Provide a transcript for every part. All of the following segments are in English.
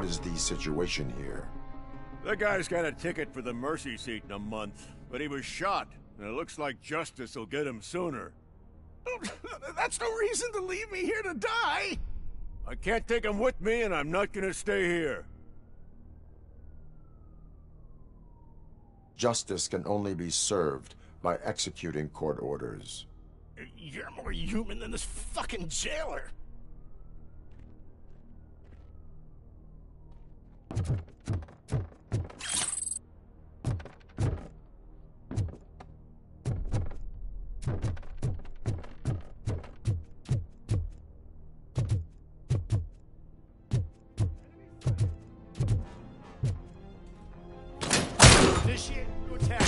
is the situation here? The guy's got a ticket for the mercy seat in a month, but he was shot, and it looks like justice will get him sooner. That's no reason to leave me here to die! I can't take him with me, and I'm not gonna stay here. Justice can only be served by executing court orders. You're more human than this fucking jailer! Initiate new attack.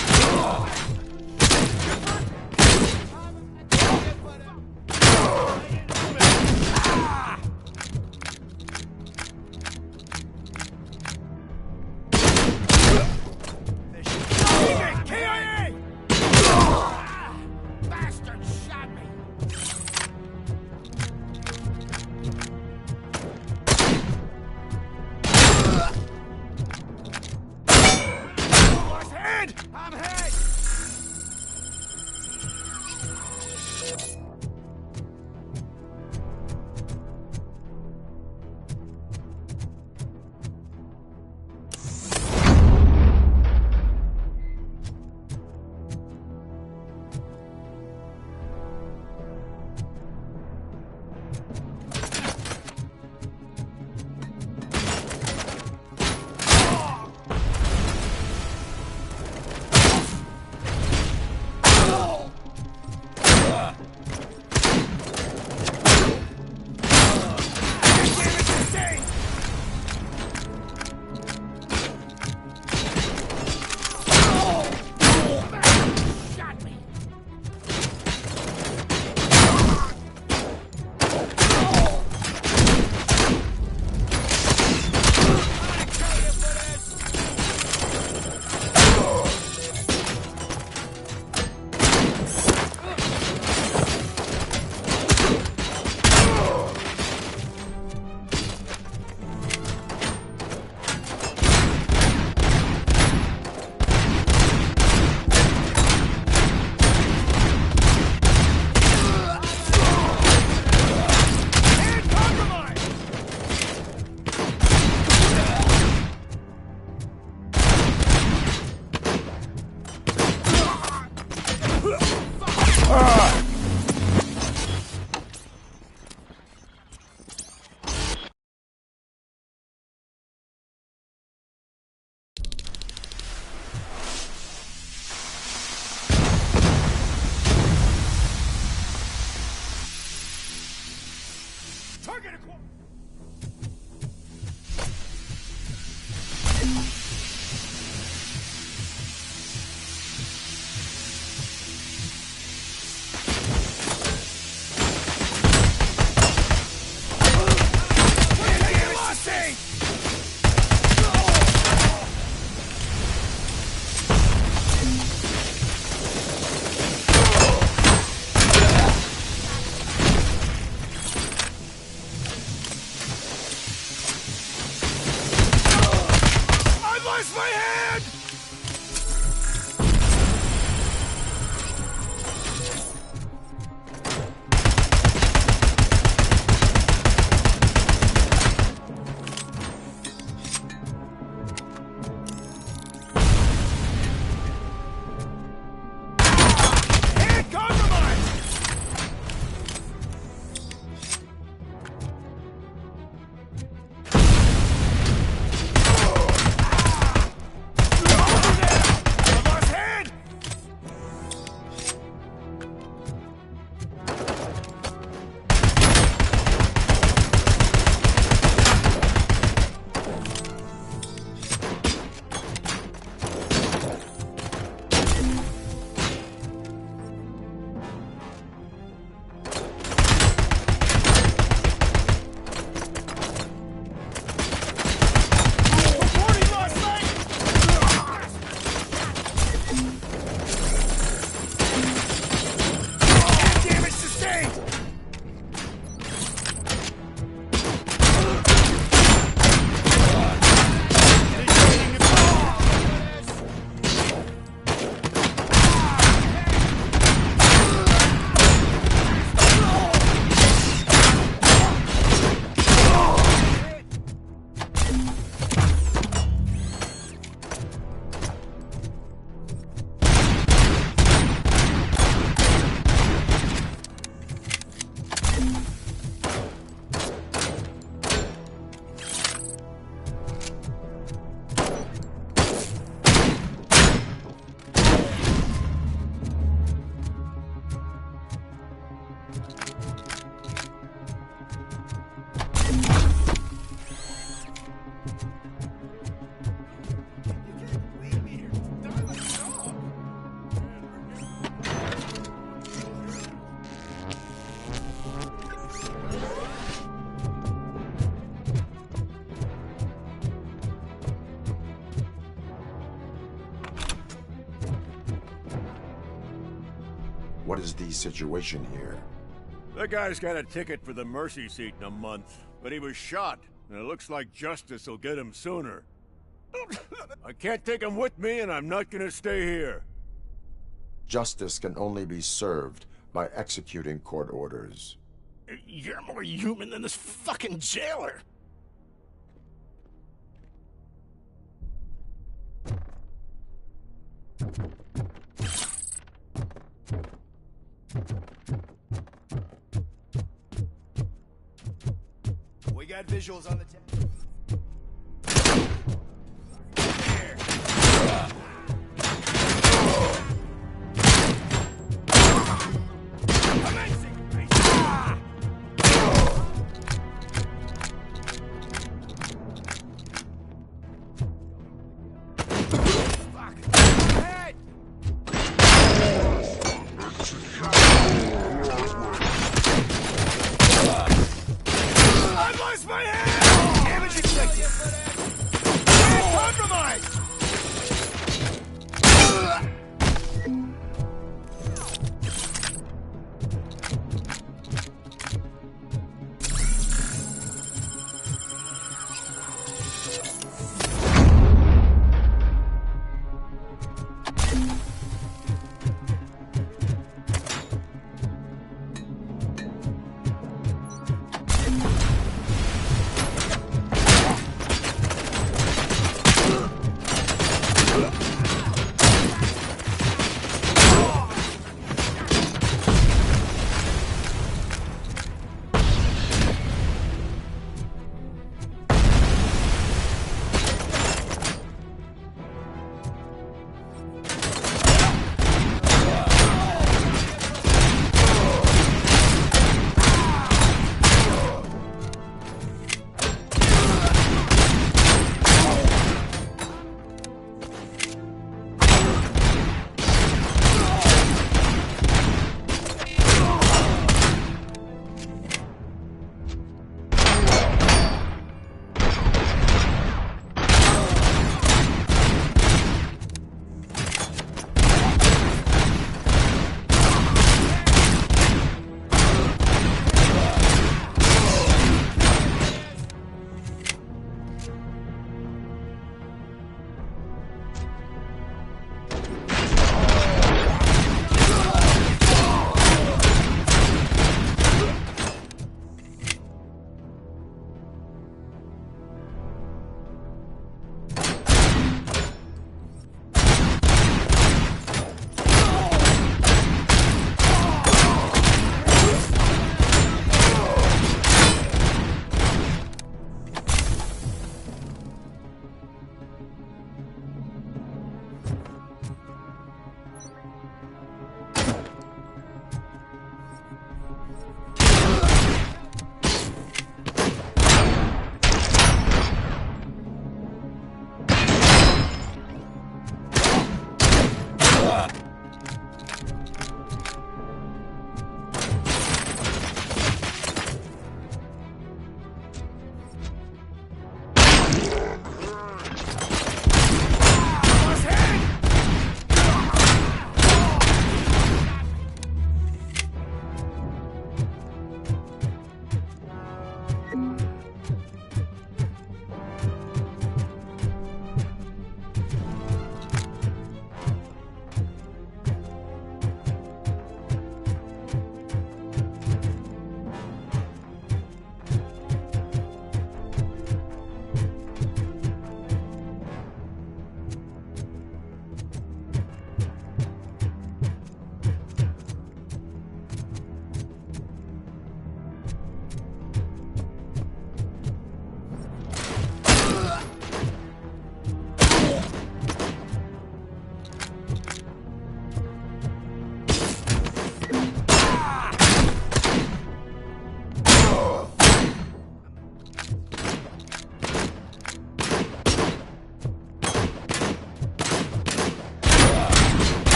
Bastard shot me. I'm hit! What is the situation here? The guy's got a ticket for the mercy seat in a month, but he was shot, and it looks like justice will get him sooner. I can't take him with me, and I'm not gonna stay here. Justice can only be served by executing court orders. You're more human than this fucking jailer. We got visuals on the I lost my hand!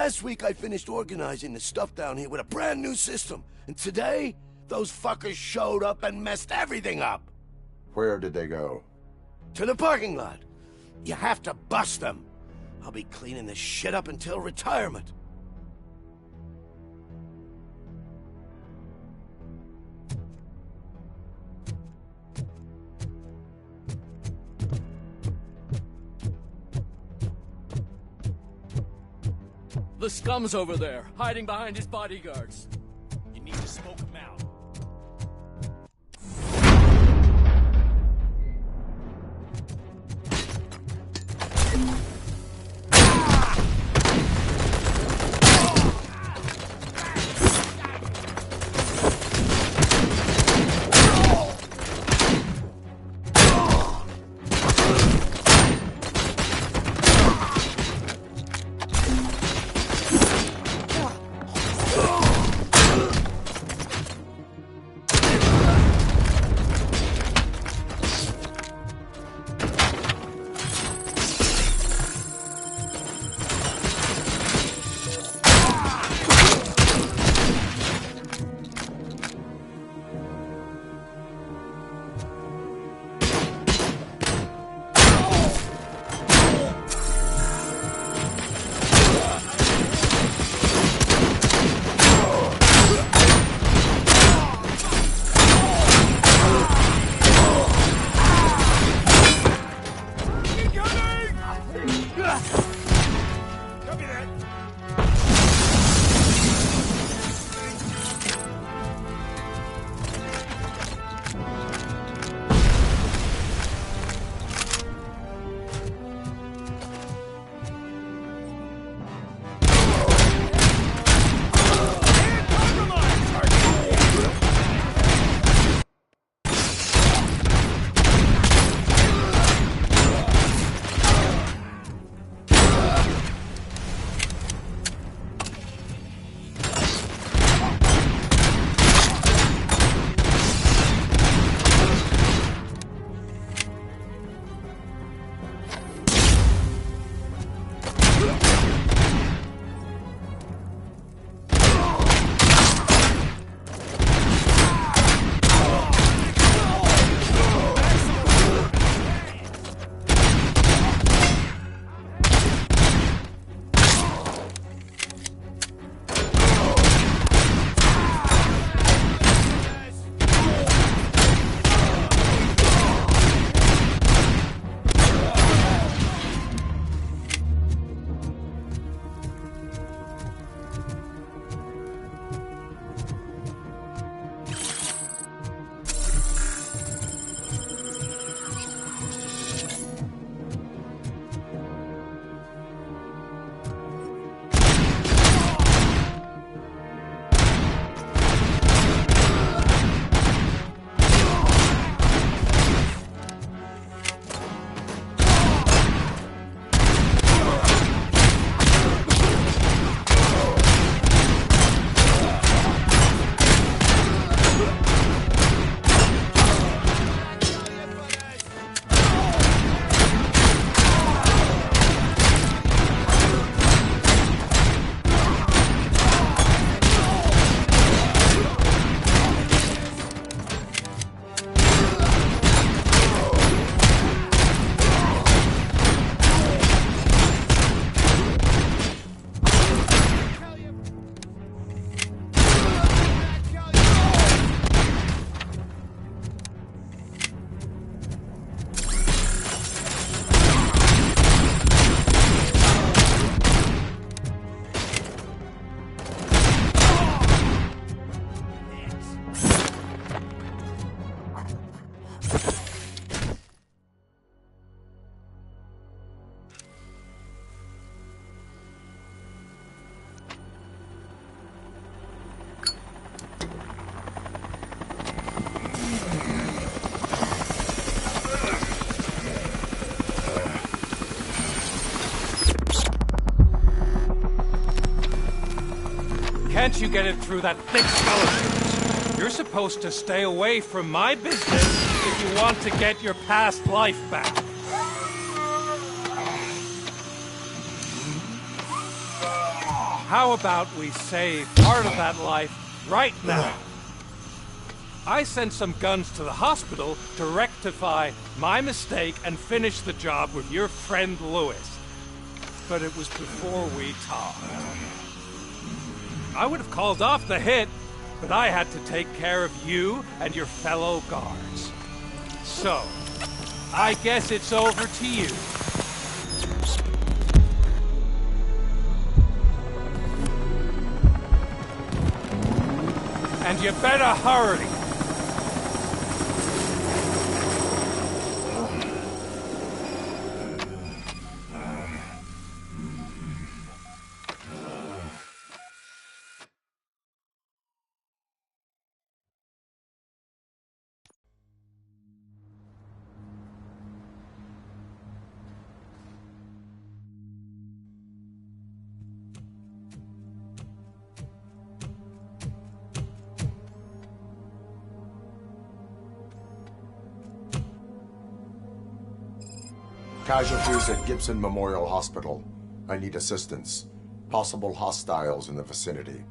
Last week I finished organizing the stuff down here with a brand new system. And today, those fuckers showed up and messed everything up. Where did they go? To the parking lot. You have to bust them. I'll be cleaning this shit up until retirement. The scum's over there, hiding behind his bodyguards. You need to smoke him out. Can't you get it through that thick skeleton? You're supposed to stay away from my business if you want to get your past life back. How about we save part of that life right now? I sent some guns to the hospital to rectify my mistake and finish the job with your friend Lewis. But it was before we talked. I would have called off the hit, but I had to take care of you and your fellow guards. So, I guess it's over to you. And you better hurry. Casualties at Gibson Memorial Hospital. I need assistance. Possible hostiles in the vicinity.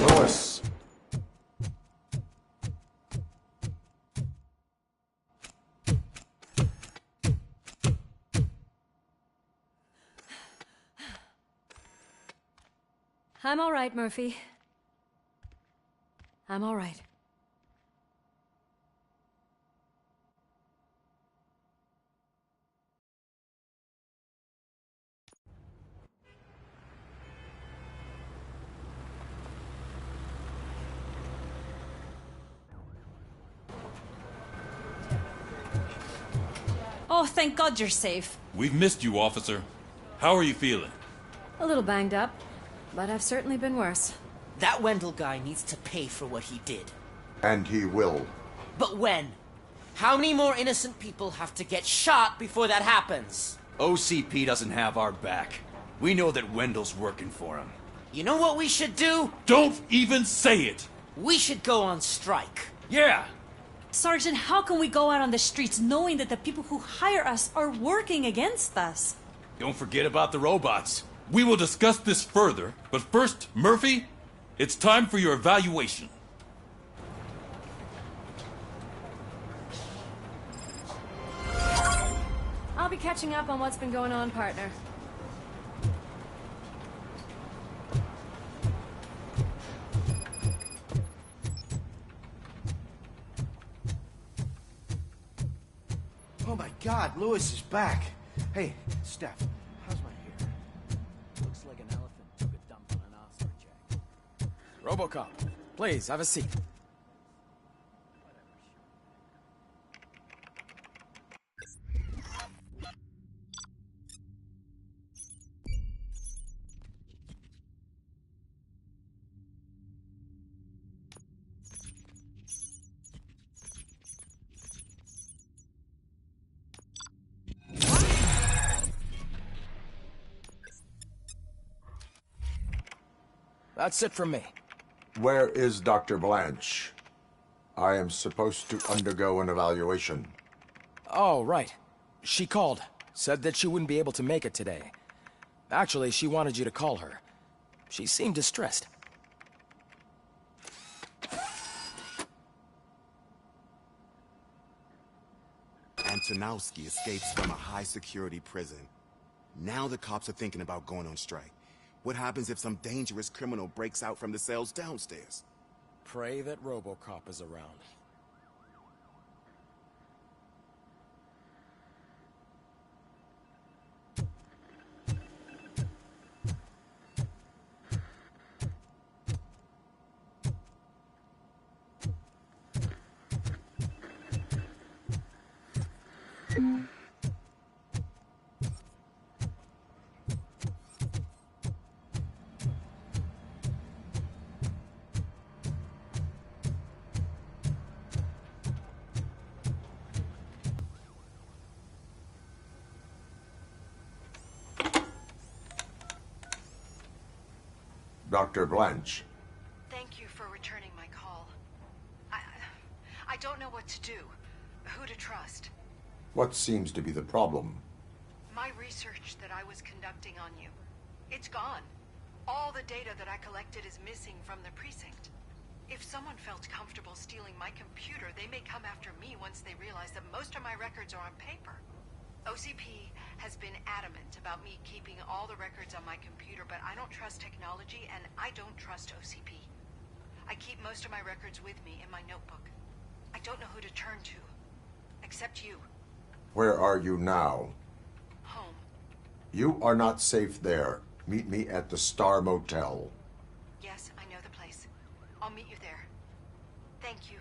Lewis. I'm all right, Murphy. I'm all right. Oh, thank God you're safe. We've missed you, officer. How are you feeling? A little banged up, but I've certainly been worse. That Wendell guy needs to pay for what he did. And he will. But when? How many more innocent people have to get shot before that happens? OCP doesn't have our back. We know that Wendell's working for him. You know what we should do? Don't even say it! We should go on strike. Yeah! Sergeant, how can we go out on the streets knowing that the people who hire us are working against us? Don't forget about the robots. We will discuss this further, but first, Murphy, it's time for your evaluation. I'll be catching up on what's been going on, partner. Oh my God, Lewis is back. Hey, Steph, how's my hair? Looks like an elephant took a dump on an ostrich egg. Robocop, please, have a seat. That's it from me. Where is Dr. Blanche? I am supposed to undergo an evaluation. Oh, right. She called. Said that she wouldn't be able to make it today. Actually, she wanted you to call her. She seemed distressed. Antonowski escapes from a high-security prison. Now the cops are thinking about going on strike. What happens if some dangerous criminal breaks out from the cells downstairs? Pray that Robocop is around. Dr. Blanche. Thank you for returning my call. I don't know what to do. Who to trust. What seems to be the problem? My research that I was conducting on you. It's gone. All the data that I collected is missing from the precinct. If someone felt comfortable stealing my computer, they may come after me once they realize that most of my records are on paper. OCP has been adamant about me keeping all the records on my computer, but I don't trust technology and I don't trust OCP. I keep most of my records with me in my notebook. I don't know who to turn to, except you. Where are you now? Home. You are not safe there. Meet me at the Star Motel. Yes, I know the place. I'll meet you there. Thank you.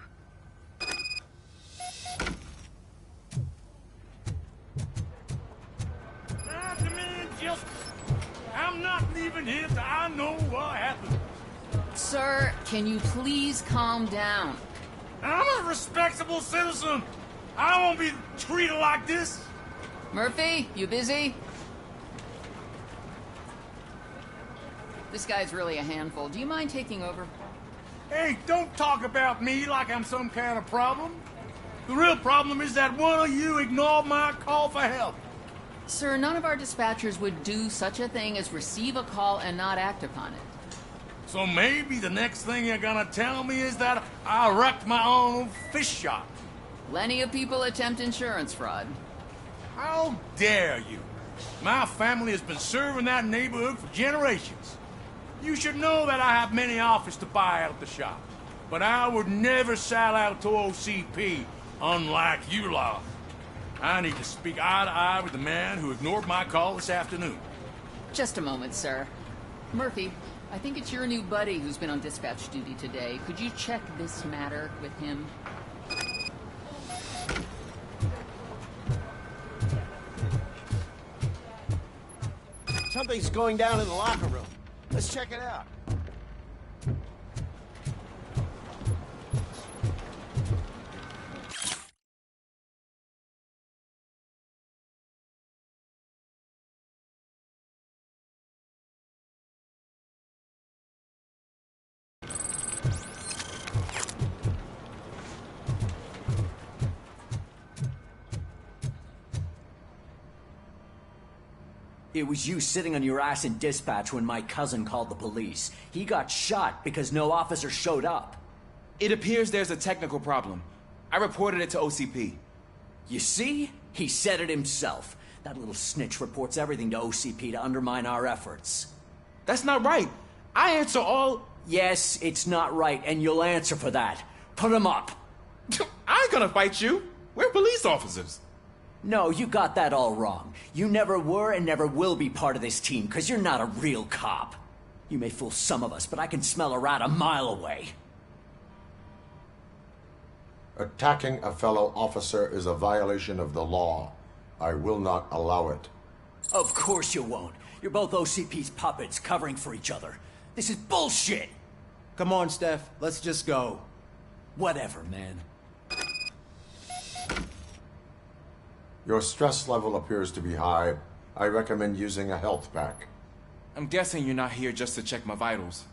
I demand justice. I'm not leaving here till I know what happened. Sir, can you please calm down? I'm a respectable citizen. I won't be treated like this. Murphy, you busy? This guy's really a handful. Do you mind taking over? Hey, don't talk about me like I'm some kind of problem. The real problem is that one of you ignored my call for help. Sir, none of our dispatchers would do such a thing as receive a call and not act upon it. So maybe the next thing you're gonna tell me is that I wrecked my own fish shop. Plenty of people attempt insurance fraud. How dare you? My family has been serving that neighborhood for generations. You should know that I have many offers to buy out the shop. But I would never sell out to OCP, unlike you lot. I need to speak eye to eye with the man who ignored my call this afternoon. Just a moment, sir. Murphy, I think it's your new buddy who's been on dispatch duty today. Could you check this matter with him? Something's going down in the locker room. Let's check it out. It was you sitting on your ass in dispatch when my cousin called the police. He got shot because no officer showed up. It appears there's a technical problem. I reported it to OCP. You see? He said it himself. That little snitch reports everything to OCP to undermine our efforts. That's not right. I answer all... Yes, it's not right, and you'll answer for that. Put him up. I ain't gonna fight you. We're police officers. No, you got that all wrong. You never were and never will be part of this team, because you're not a real cop. You may fool some of us, but I can smell a rat a mile away. Attacking a fellow officer is a violation of the law. I will not allow it. Of course you won't. You're both OCP's puppets, covering for each other. This is bullshit! Come on, Steph. Let's just go. Whatever, man. Your stress level appears to be high. I recommend using a health pack. I'm guessing you're not here just to check my vitals.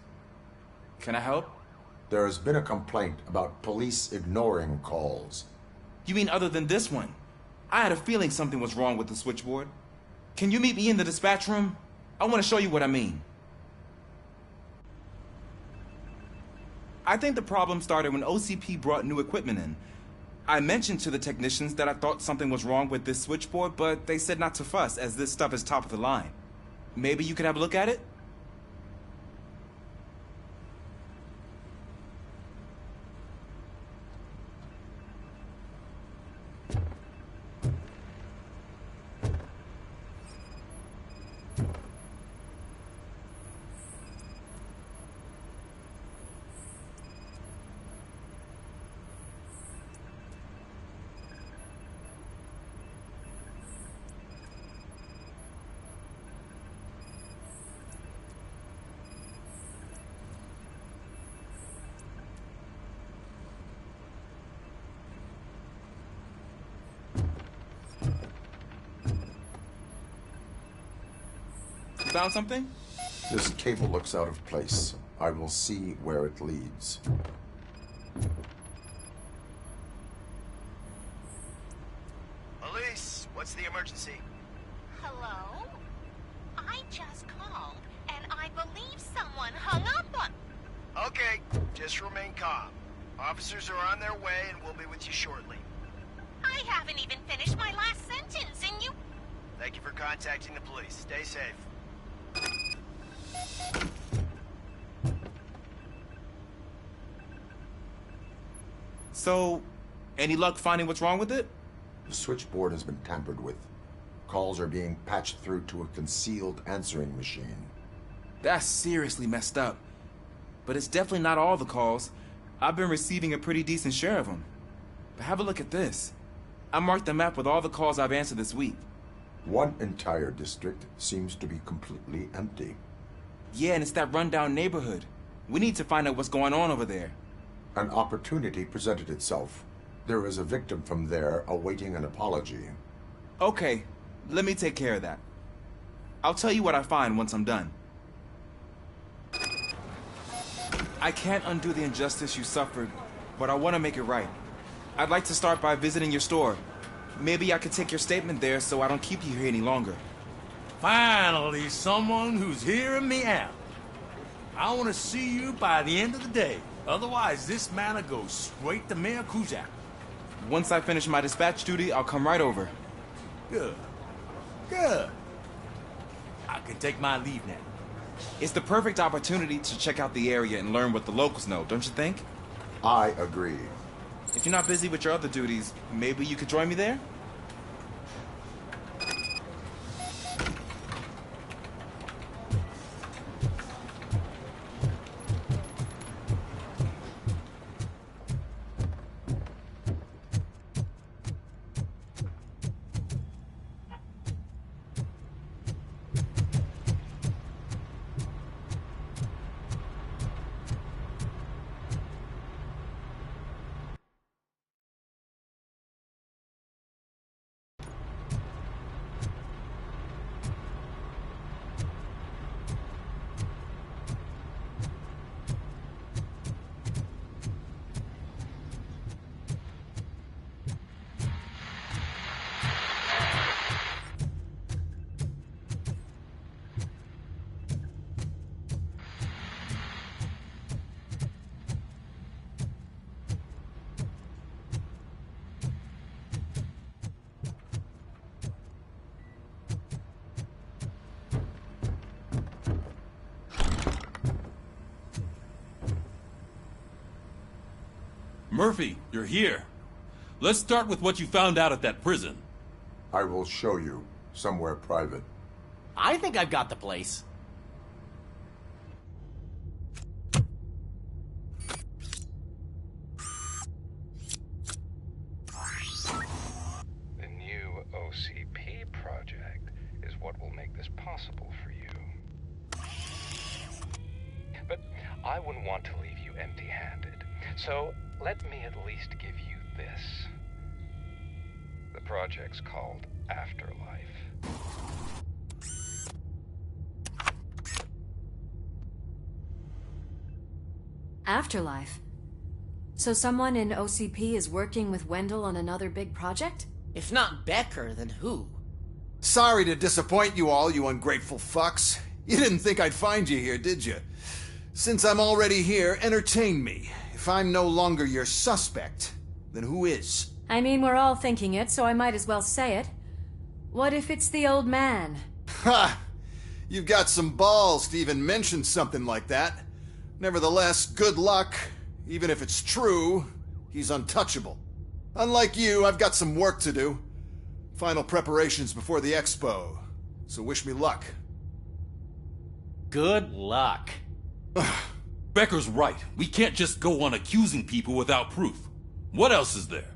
Can I help? There has been a complaint about police ignoring calls. You mean other than this one? I had a feeling something was wrong with the switchboard. Can you meet me in the dispatch room? I want to show you what I mean. I think the problem started when OCP brought new equipment in. I mentioned to the technicians that I thought something was wrong with this switchboard, but they said not to fuss, as this stuff is top of the line. Maybe you could have a look at it? You found something? This cable looks out of place. I will see where it leads. Police, what's the emergency? Hello? I just called, and I believe someone hung up on... Okay, just remain calm. Officers are on their way and we'll be with you shortly. I haven't even finished my last sentence, and you... Thank you for contacting the police. Stay safe. So, any luck finding what's wrong with it? The switchboard has been tampered with. Calls are being patched through to a concealed answering machine. That's seriously messed up. But it's definitely not all the calls. I've been receiving a pretty decent share of them. But have a look at this. I marked the map with all the calls I've answered this week. One entire district seems to be completely empty. Yeah, and it's that rundown neighborhood. We need to find out what's going on over there. An opportunity presented itself. There is a victim from there awaiting an apology. Okay, let me take care of that. I'll tell you what I find once I'm done. I can't undo the injustice you suffered, but I want to make it right. I'd like to start by visiting your store. Maybe I could take your statement there so I don't keep you here any longer. Finally, someone who's hearing me out. I want to see you by the end of the day. Otherwise, this matter goes straight to Mayor Kuzak. Once I finish my dispatch duty, I'll come right over. Good. Good. I can take my leave now. It's the perfect opportunity to check out the area and learn what the locals know, don't you think? I agree. If you're not busy with your other duties, maybe you could join me there? Murphy, you're here. Let's start with what you found out at that prison. I will show you somewhere private. I think I've got the place. The new OCP project is what will make this possible for you. But I wouldn't want to leave you empty-handed, so let me at least give you this. The project's called Afterlife. Afterlife? So someone in OCP is working with Wendell on another big project? If not Becker, then who? Sorry to disappoint you all, you ungrateful fucks. You didn't think I'd find you here, did you? Since I'm already here, entertain me. If I'm no longer your suspect, then who is? I mean, we're all thinking it, so I might as well say it. What if it's the old man? Ha! You've got some balls to even mention something like that. Nevertheless, good luck. Even if it's true, he's untouchable. Unlike you, I've got some work to do. Final preparations before the expo. So wish me luck. Good luck. Becker's right. We can't just go on accusing people without proof. What else is there?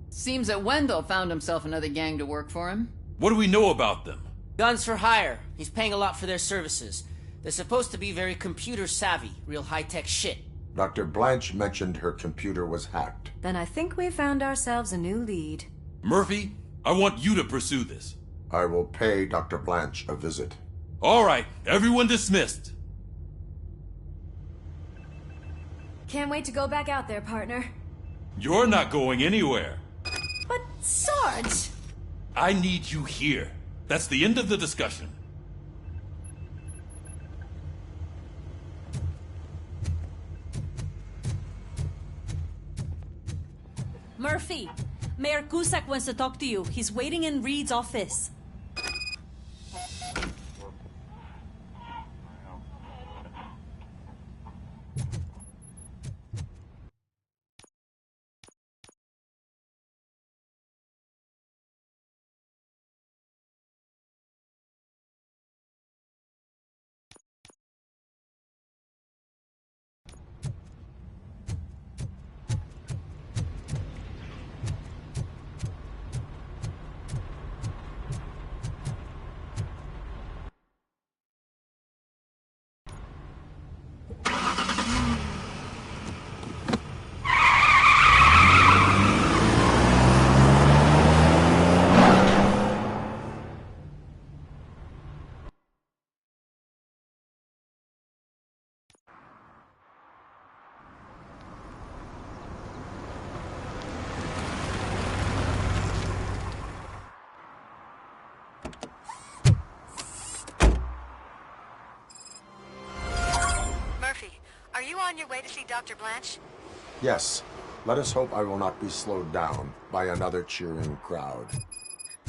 Seems that Wendell found himself another gang to work for him. What do we know about them? Guns for hire. He's paying a lot for their services. They're supposed to be very computer savvy, real high-tech shit. Dr. Blanche mentioned her computer was hacked. Then I think we found ourselves a new lead. Murphy, I want you to pursue this. I will pay Dr. Blanche a visit. All right, everyone dismissed. Can't wait to go back out there, partner. You're not going anywhere. But, Sarge! I need you here. That's the end of the discussion. Murphy, Mayor Cusack wants to talk to you. He's waiting in Reed's office. Are you on your way to see Dr. Blanche? Yes. Let us hope I will not be slowed down by another cheering crowd.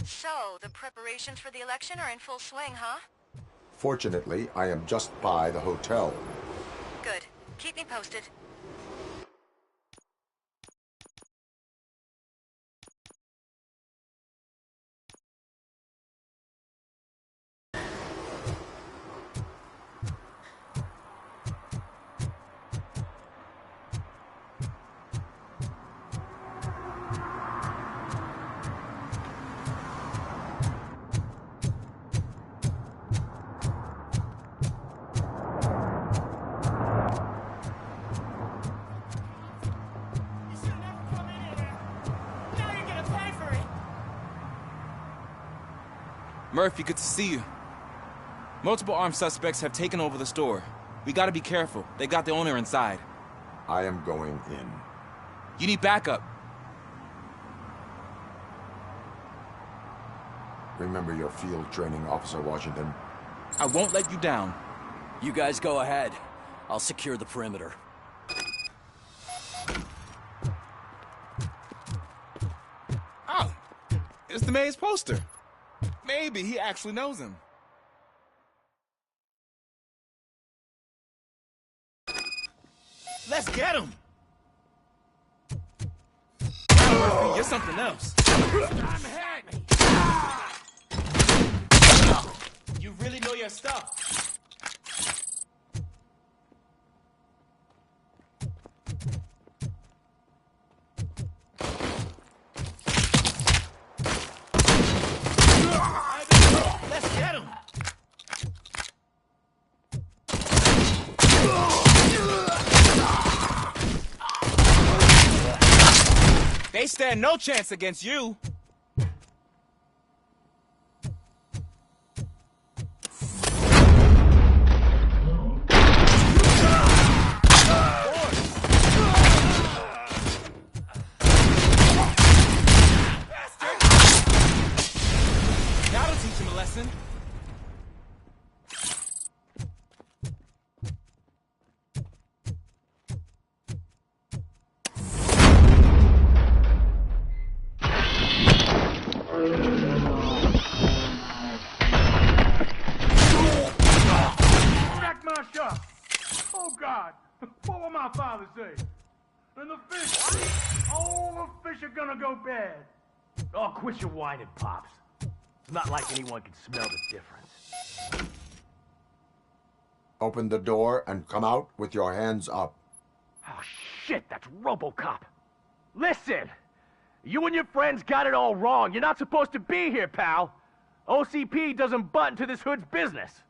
So, the preparations for the election are in full swing, huh? Fortunately, I am just by the hotel. Good. Keep me posted. Murphy, good to see you. Multiple armed suspects have taken over the store. We gotta be careful. They got the owner inside. I am going in. You need backup. Remember your field training, Officer Washington. I won't let you down. You guys go ahead. I'll secure the perimeter. Oh, it's the mayor's poster. Maybe he actually knows him. Let's get him! Murphy, you're something else. You really know your stuff. Let's get him! They stand no chance against you. That'll teach him a lesson. Wreck my shop! Oh, God! What will my father say? And the fish! Oh, the fish are gonna go bad! Oh, quit your whining, Pops. It's not like anyone can smell the difference. Open the door and come out with your hands up. Oh, shit, that's Robocop. Listen! You and your friends got it all wrong. You're not supposed to be here, pal. OCP doesn't butt into this hood's business.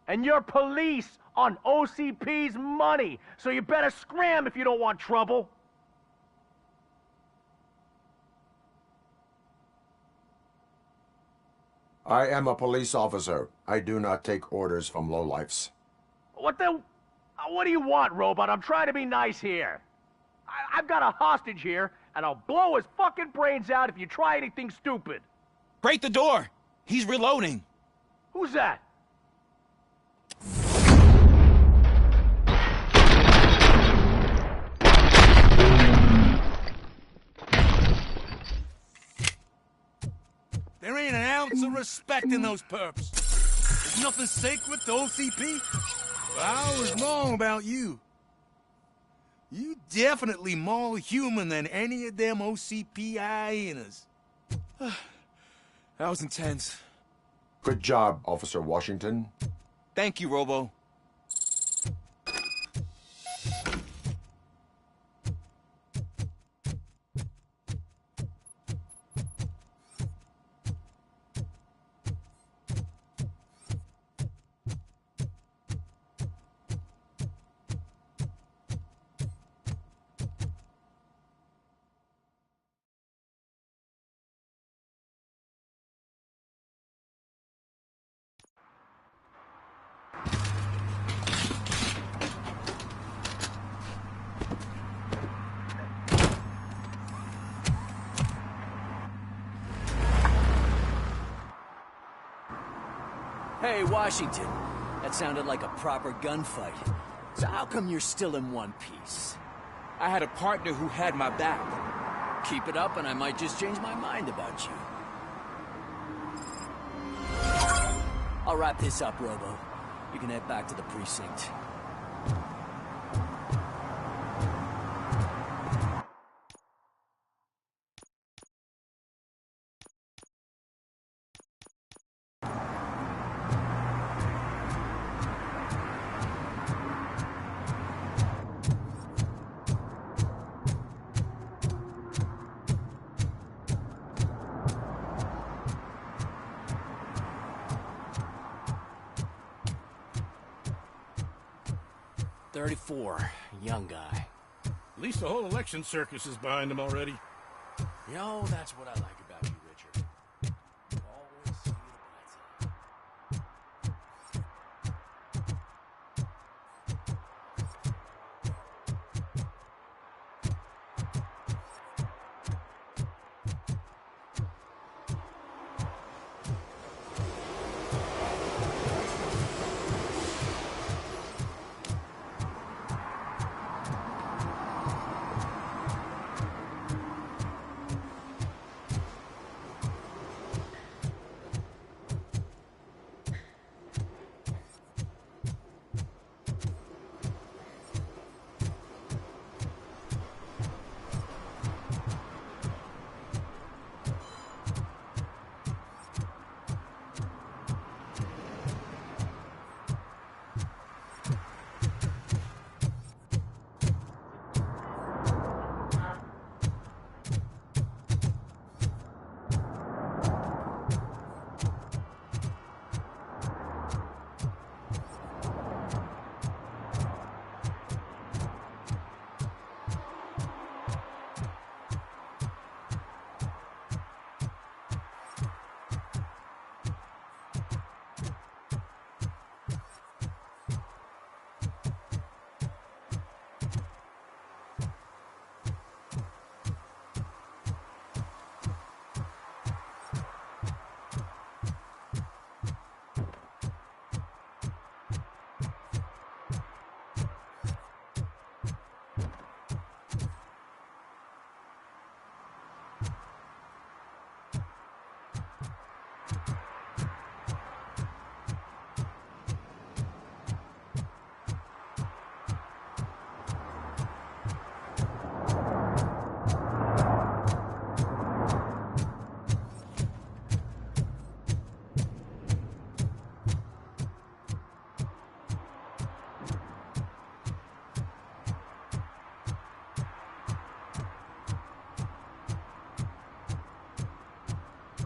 And you're police on OCP's money, so you better scram if you don't want trouble. I am a police officer. I do not take orders from lowlifes. What the... What do you want, Robot? I'm trying to be nice here. I've got a hostage here, and I'll blow his fucking brains out if you try anything stupid. Break the door! He's reloading. Who's that? There ain't an ounce of respect in those perps. There's nothing sacred to OCP. But I was wrong about you. You definitely more human than any of them OCP hyenas. That was intense. Good job, Officer Washington. Thank you, Robo. Hey, Washington. That sounded like a proper gunfight. So how come you're still in one piece? I had a partner who had my back. Keep it up and I might just change my mind about you. I'll wrap this up, Robo. You can head back to the precinct. Young guy. At least the whole election circus is behind him already. Yo, that's what I like about you, Richard. You always see the bright side.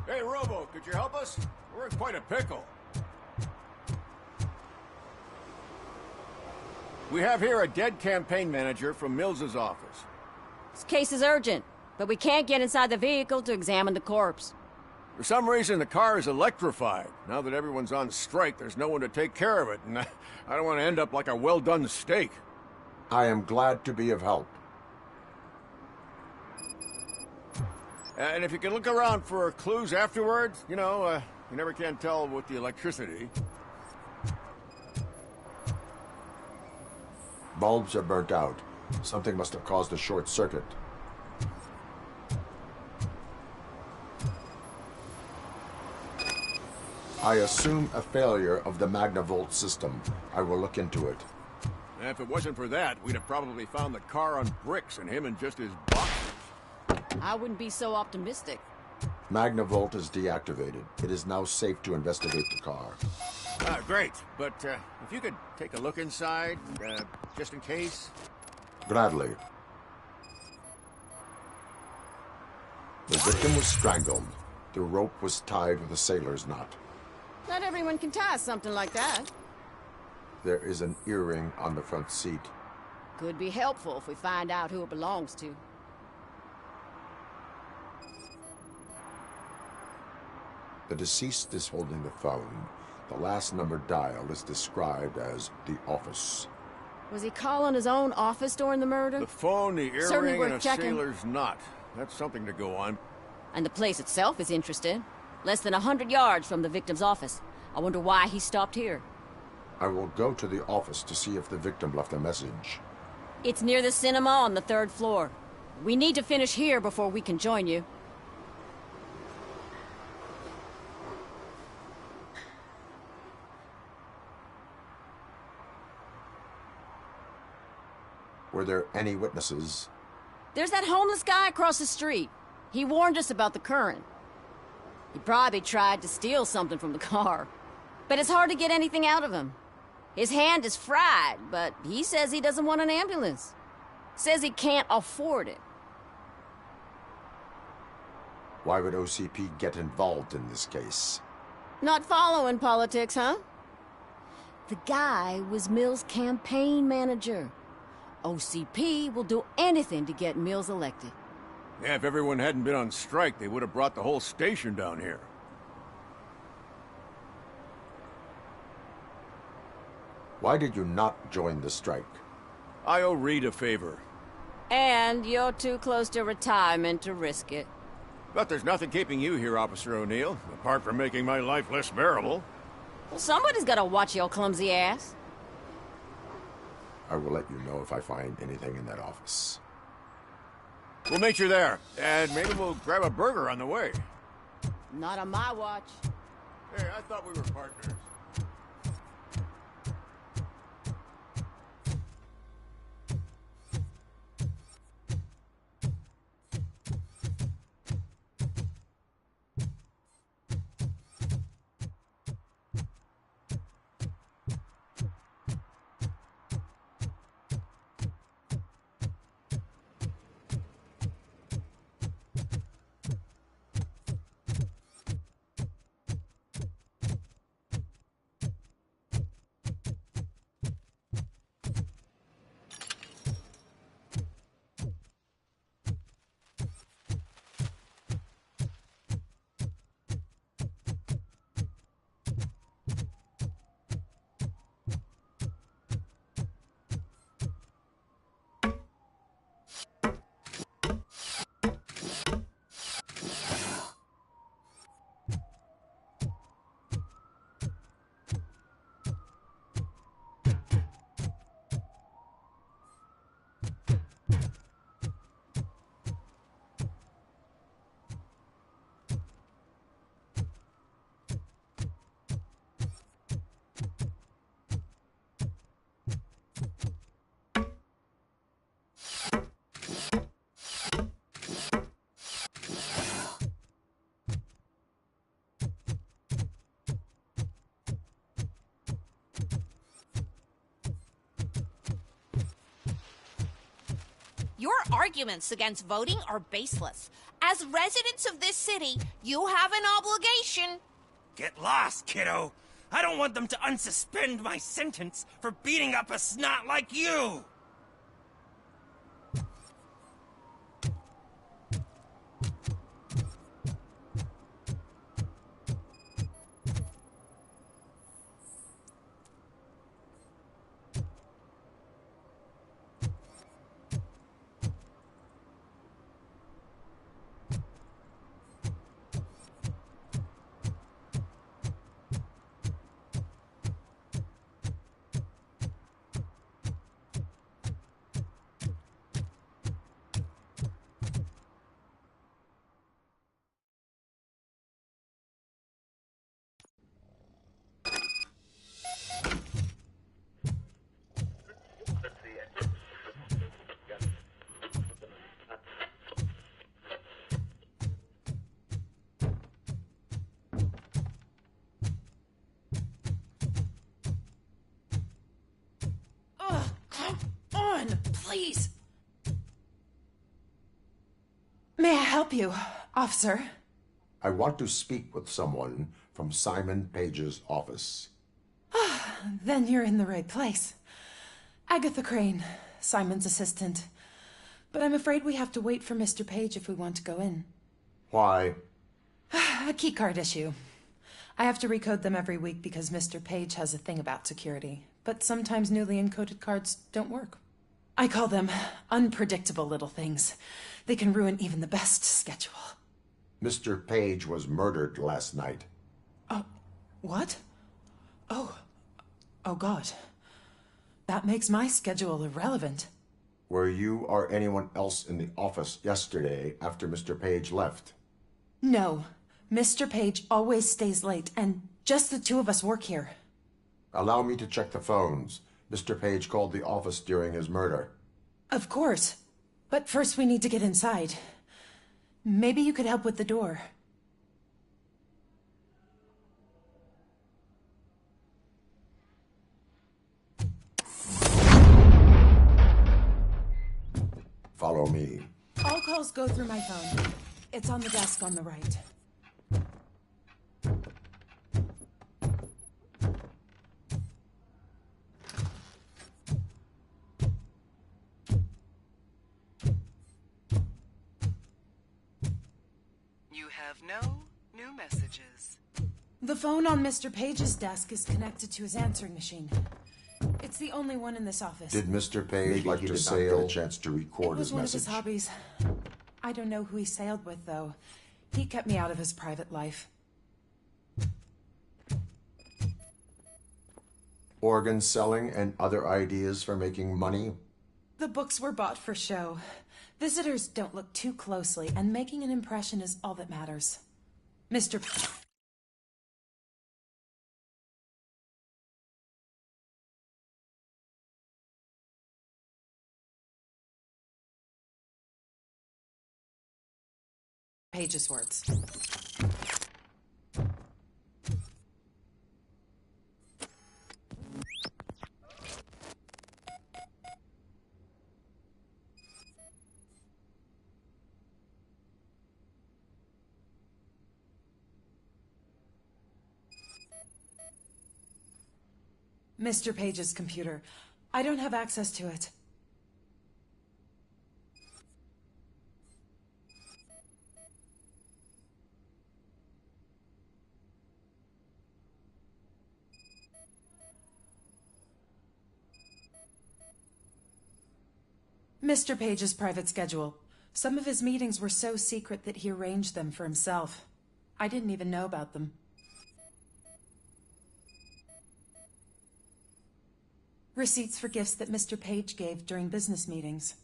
Hey, Robo, could you help us? We're in quite a pickle. We have here a dead campaign manager from Mills's office. This case is urgent, but we can't get inside the vehicle to examine the corpse. For some reason, the car is electrified. Now that everyone's on strike, there's no one to take care of it, and I don't want to end up like a well-done steak. I am glad to be of help. And if you can look around for clues afterwards, you know, you never can tell with the electricity. Bulbs are burnt out. Something must have caused a short circuit. I assume a failure of the Magnavolt system. I will look into it. And if it wasn't for that, we'd have probably found the car on bricks and him in just his box. I wouldn't be so optimistic. Magnavolt is deactivated. It is now safe to investigate the car. Great, but if you could take a look inside, just in case. Gladly. The victim was strangled. The rope was tied with a sailor's knot. Not everyone can tie something like that. There is an earring on the front seat. Could be helpful if we find out who it belongs to. The deceased is holding the phone. The last number dialed is described as the office. Was he calling his own office during the murder? The phone, the Certainly earring, worth and a checking. sailor's knot. That's something to go on. And the place itself is interesting. Less than 100 yards from the victim's office. I wonder why he stopped here. I will go to the office to see if the victim left a message. It's near the cinema on the 3rd floor. We need to finish here before we can join you. Were there any witnesses? There's that homeless guy across the street. He warned us about the current. He probably tried to steal something from the car. But it's hard to get anything out of him. His hand is fried, but he says he doesn't want an ambulance. Says he can't afford it. Why would OCP get involved in this case? Not following politics, huh? The guy was Mills' campaign manager. OCP will do anything to get Mills elected. Yeah, if everyone hadn't been on strike, they would have brought the whole station down here. Why did you not join the strike? I owe Reed a favor. And you're too close to retirement to risk it. But there's nothing keeping you here, Officer O'Neill, apart from making my life less bearable. Well, somebody's gotta watch your clumsy ass. I will let you know if I find anything in that office. We'll meet you there, and maybe we'll grab a burger on the way. Not on my watch. Hey, I thought we were partners. Your arguments against voting are baseless. As residents of this city, you have an obligation. Get lost, kiddo. I don't want them to unsuspend my sentence for beating up a snot like you. run, please. May I help you, officer? I want to speak with someone from Simon Page's office. Then you're in the right place. Agatha Crane, Simon's assistant. But I'm afraid we have to wait for Mr. Page if we want to go in. Why? A keycard issue. I have to recode them every week because Mr. Page has a thing about security. But sometimes newly encoded cards don't work. I call them unpredictable little things. They can ruin even the best schedule. Mr. Page was murdered last night. What? Oh God. That makes my schedule irrelevant. Were you or anyone else in the office yesterday after Mr. Page left? No. Mr. Page always stays late, and just the two of us work here. Allow me to check the phones. Mr. Page called the office during his murder. Of course. But first we need to get inside. Maybe you could help with the door. Follow me. All calls go through my phone. It's on the desk on the right. You have no new messages. The phone on Mr. Page's desk is connected to his answering machine. It's the only one in this office. Did Mr. Page like to sail? A chance to record his It was one message? of his hobbies. I don't know who he sailed with, though. He kept me out of his private life. Organ selling and other ideas for making money? The books were bought for show. Visitors don't look too closely, and making an impression is all that matters. Mr. Page's words. Mr. Page's computer. I don't have access to it. Mr. Page's private schedule. Some of his meetings were so secret that he arranged them for himself. I didn't even know about them. Receipts for gifts that Mr. Page gave during business meetings.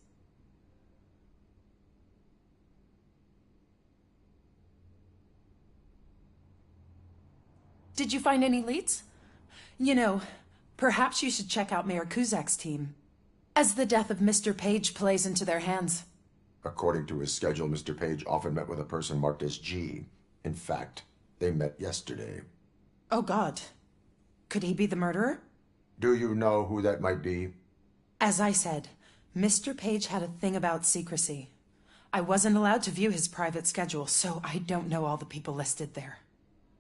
Did you find any leads? You know, perhaps you should check out Mayor Kuzak's team, as the death of Mr. Page plays into their hands. According to his schedule, Mr. Page often met with a person marked as G. In fact, they met yesterday. Oh, God. Could he be the murderer? Do you know who that might be? As I said, Mr. Page had a thing about secrecy. I wasn't allowed to view his private schedule, so I don't know all the people listed there.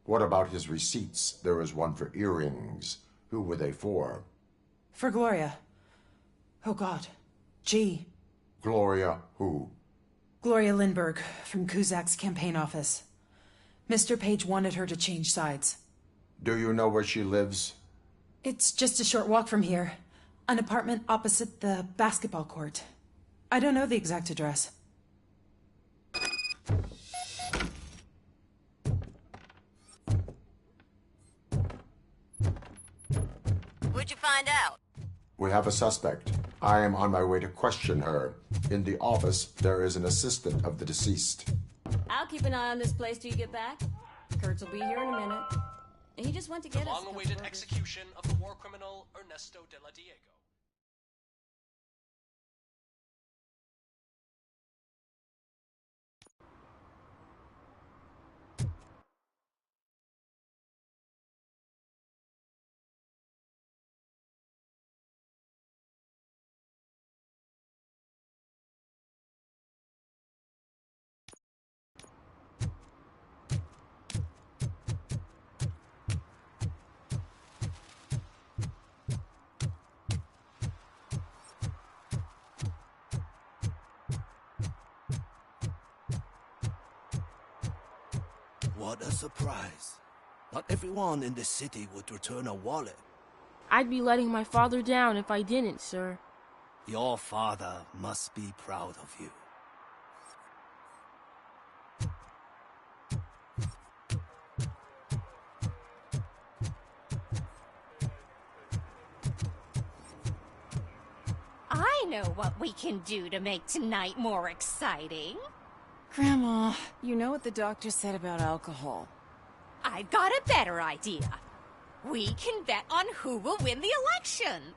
What about his receipts? There was one for earrings. Who were they for? For Gloria. Oh, God. G. Gloria who? Gloria Lindbergh, from Kuzak's campaign office. Mr. Page wanted her to change sides. Do you know where she lives? It's just a short walk from here. An apartment opposite the basketball court. I don't know the exact address. What'd you find out? We have a suspect. I am on my way to question her. In the office, there is an assistant of the deceased. I'll keep an eye on this place till you get back. Kurtz will be here in a minute. He just went to get us. Long-awaited execution of the war criminal Ernesto de la Diego. What a surprise. Not everyone in this city would return a wallet. I'd be letting my father down if I didn't, sir. Your father must be proud of you. I know what we can do to make tonight more exciting. Grandma, you know what the doctor said about alcohol. I've got a better idea. We can bet on who will win the election.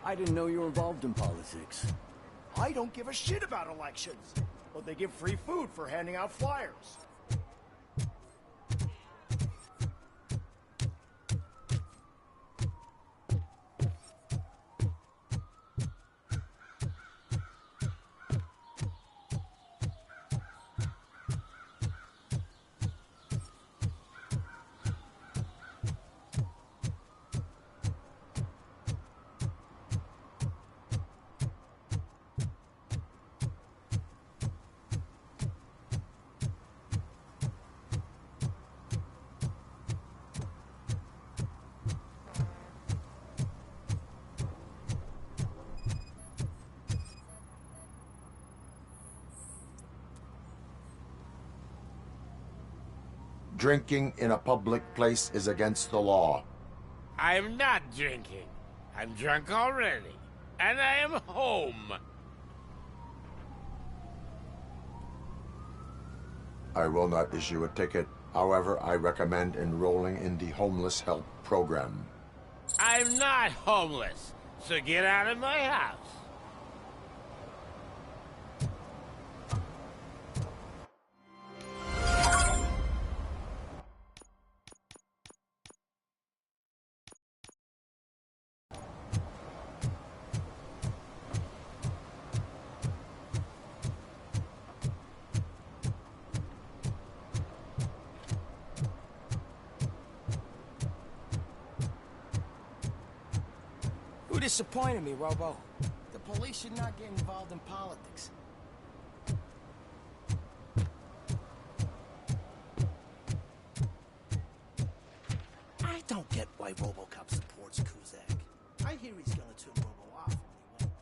I didn't know you were involved in politics. I don't give a shit about elections, but they give free food for handing out flyers. Drinking in a public place is against the law. I'm not drinking. I'm drunk already. And I am home. I will not issue a ticket. However, I recommend enrolling in the homeless help program. I'm not homeless, so get out of my house. You disappointed me, Robo. The police should not get involved in politics. I don't get why Robocop supports Kuzak. I hear he's gonna turn Robo off when he wins.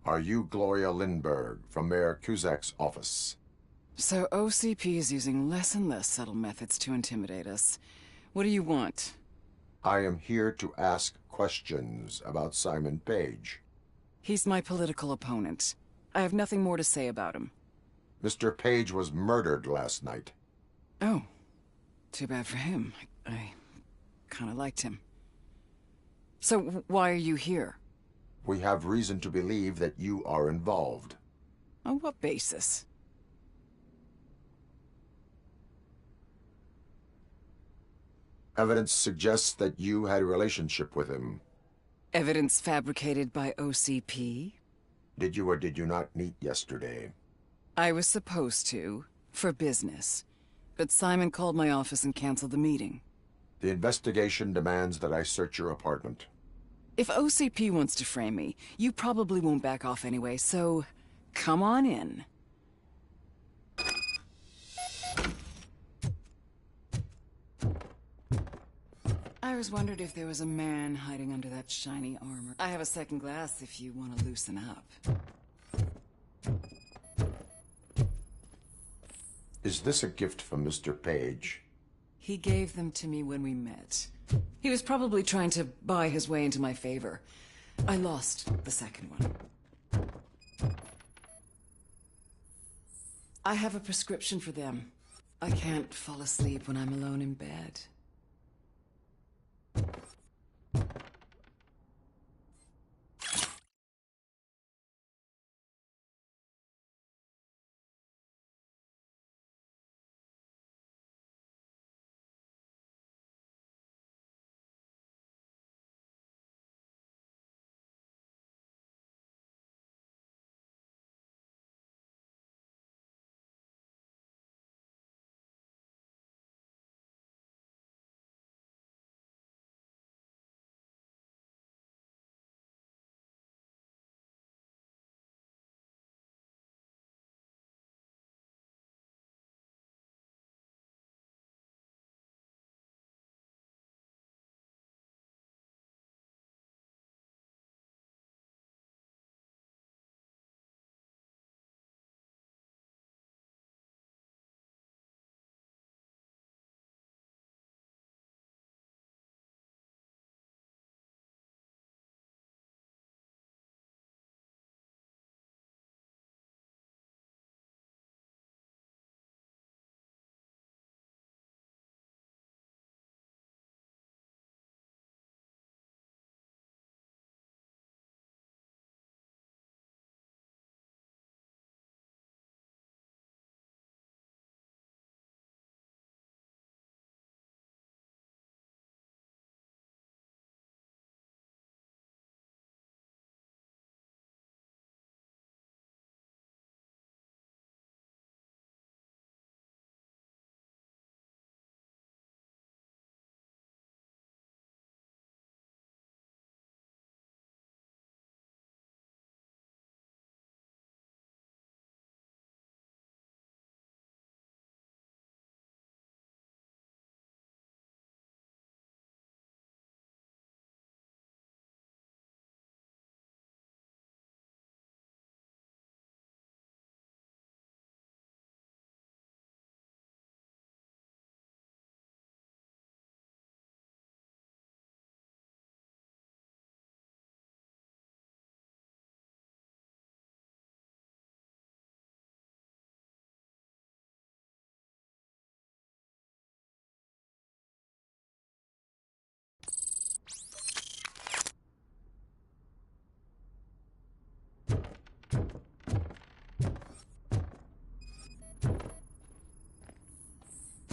Are you Gloria Lindbergh from Mayor Cusack's office? So OCP is using less and less subtle methods to intimidate us. What do you want? I am here to ask questions about Simon Page. He's my political opponent. I have nothing more to say about him. Mr. Page was murdered last night. Oh. Too bad for him. I kinda liked him. So why are you here? We have reason to believe that you are involved. On what basis? Evidence suggests that you had a relationship with him. Evidence fabricated by OCP? Did you or did you not meet yesterday? I was supposed to, for business. But Simon called my office and canceled the meeting. The investigation demands that I search your apartment. If OCP wants to frame me, you probably won't back off anyway, so come on in. I always wondered if there was a man hiding under that shiny armor. I have a second glass if you want to loosen up. Is this a gift from Mr. Page? He gave them to me when we met. He was probably trying to buy his way into my favor. I lost the second one. I have a prescription for them. I can't fall asleep when I'm alone in bed.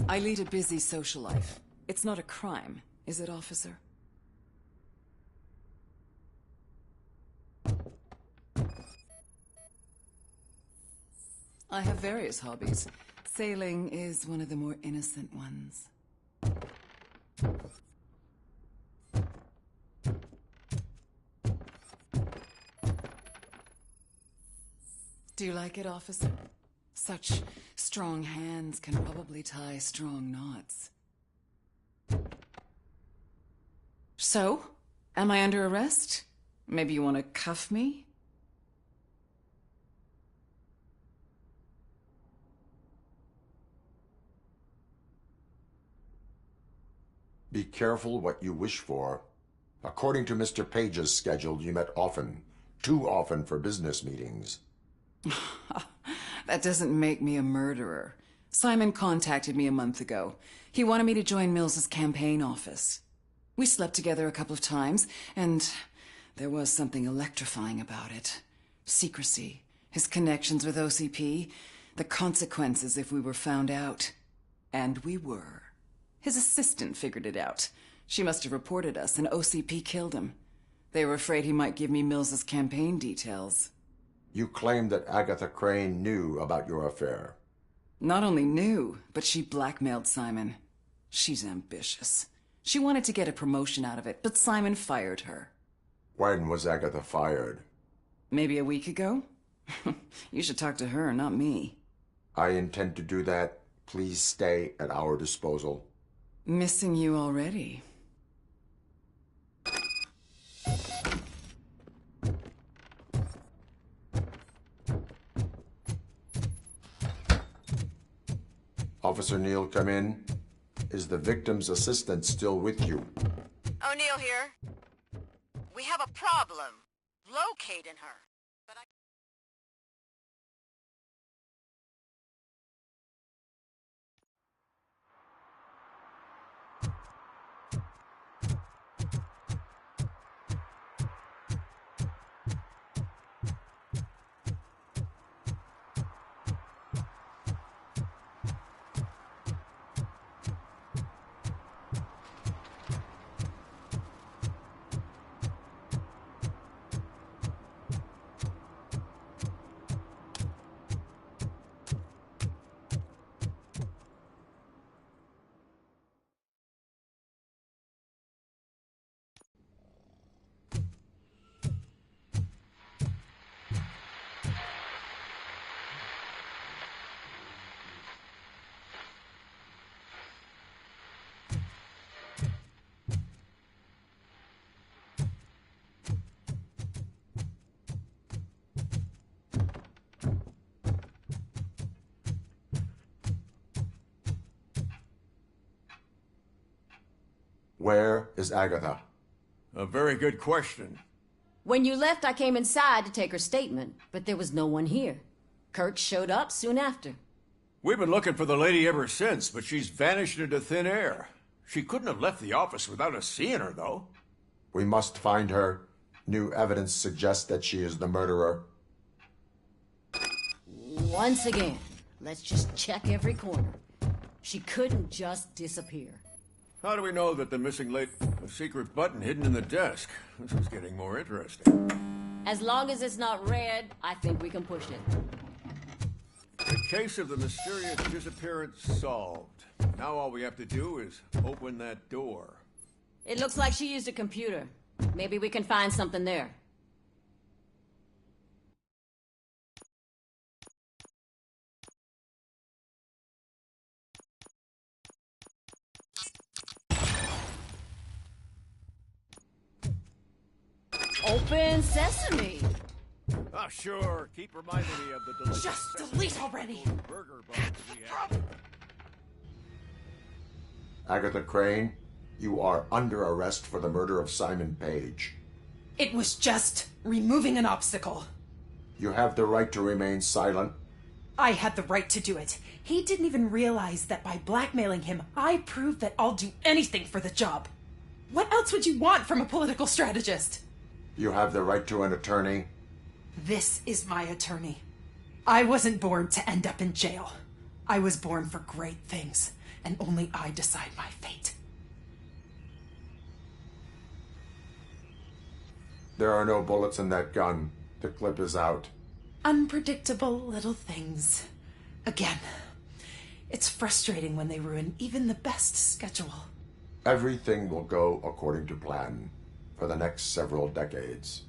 I lead a busy social life. It's not a crime, is it, officer? I have various hobbies. Sailing is one of the more innocent ones. Do you like it, officer? Such strong hands can probably tie strong knots. So, am I under arrest? Maybe you want to cuff me? Be careful what you wish for. According to Mr. Page's schedule, you met often. Too often for business meetings. That doesn't make me a murderer. Simon contacted me a month ago. He wanted me to join Mills's campaign office. We slept together a couple of times, and there was something electrifying about it. Secrecy, his connections with OCP, the consequences if we were found out. And we were. His assistant figured it out. She must have reported us, and OCP killed him. They were afraid he might give me Mills's campaign details. You claim that Agatha Crane knew about your affair. Not only knew, but she blackmailed Simon. She's ambitious. She wanted to get a promotion out of it, but Simon fired her. When was Agatha fired? Maybe a week ago? You should talk to her, not me. I intend to do that. Please stay at our disposal. Missing you already. Officer Neal, come in. Is the victim's assistant still with you? O'Neill here. We have a problem. Locating her. Where is Agatha? A very good question. When you left, I came inside to take her statement, but there was no one here. Kirk showed up soon after. We've been looking for the lady ever since, but she's vanished into thin air. She couldn't have left the office without us seeing her, though. We must find her. New evidence suggests that she is the murderer. Once again, let's just check every corner. She couldn't just disappear. How do we know that the missing a secret button hidden in the desk? This is getting more interesting. As long as it's not red, I think we can push it. The case of the mysterious disappearance solved. Now all we have to do is open that door. It looks like she used a computer. Maybe we can find something there. Open sesame. Oh, sure. Keep reminding me of the delicious Just delete already. burger buns we had. Agatha Crane, you are under arrest for the murder of Simon Page. It was just removing an obstacle. You have the right to remain silent. I had the right to do it. He didn't even realize that by blackmailing him, I proved that I'll do anything for the job. What else would you want from a political strategist? You have the right to an attorney. This is my attorney. I wasn't born to end up in jail. I was born for great things, and only I decide my fate. There are no bullets in that gun. The clip is out. Unpredictable little things. Again, it's frustrating when they ruin even the best schedule. Everything will go according to plan for the next several decades.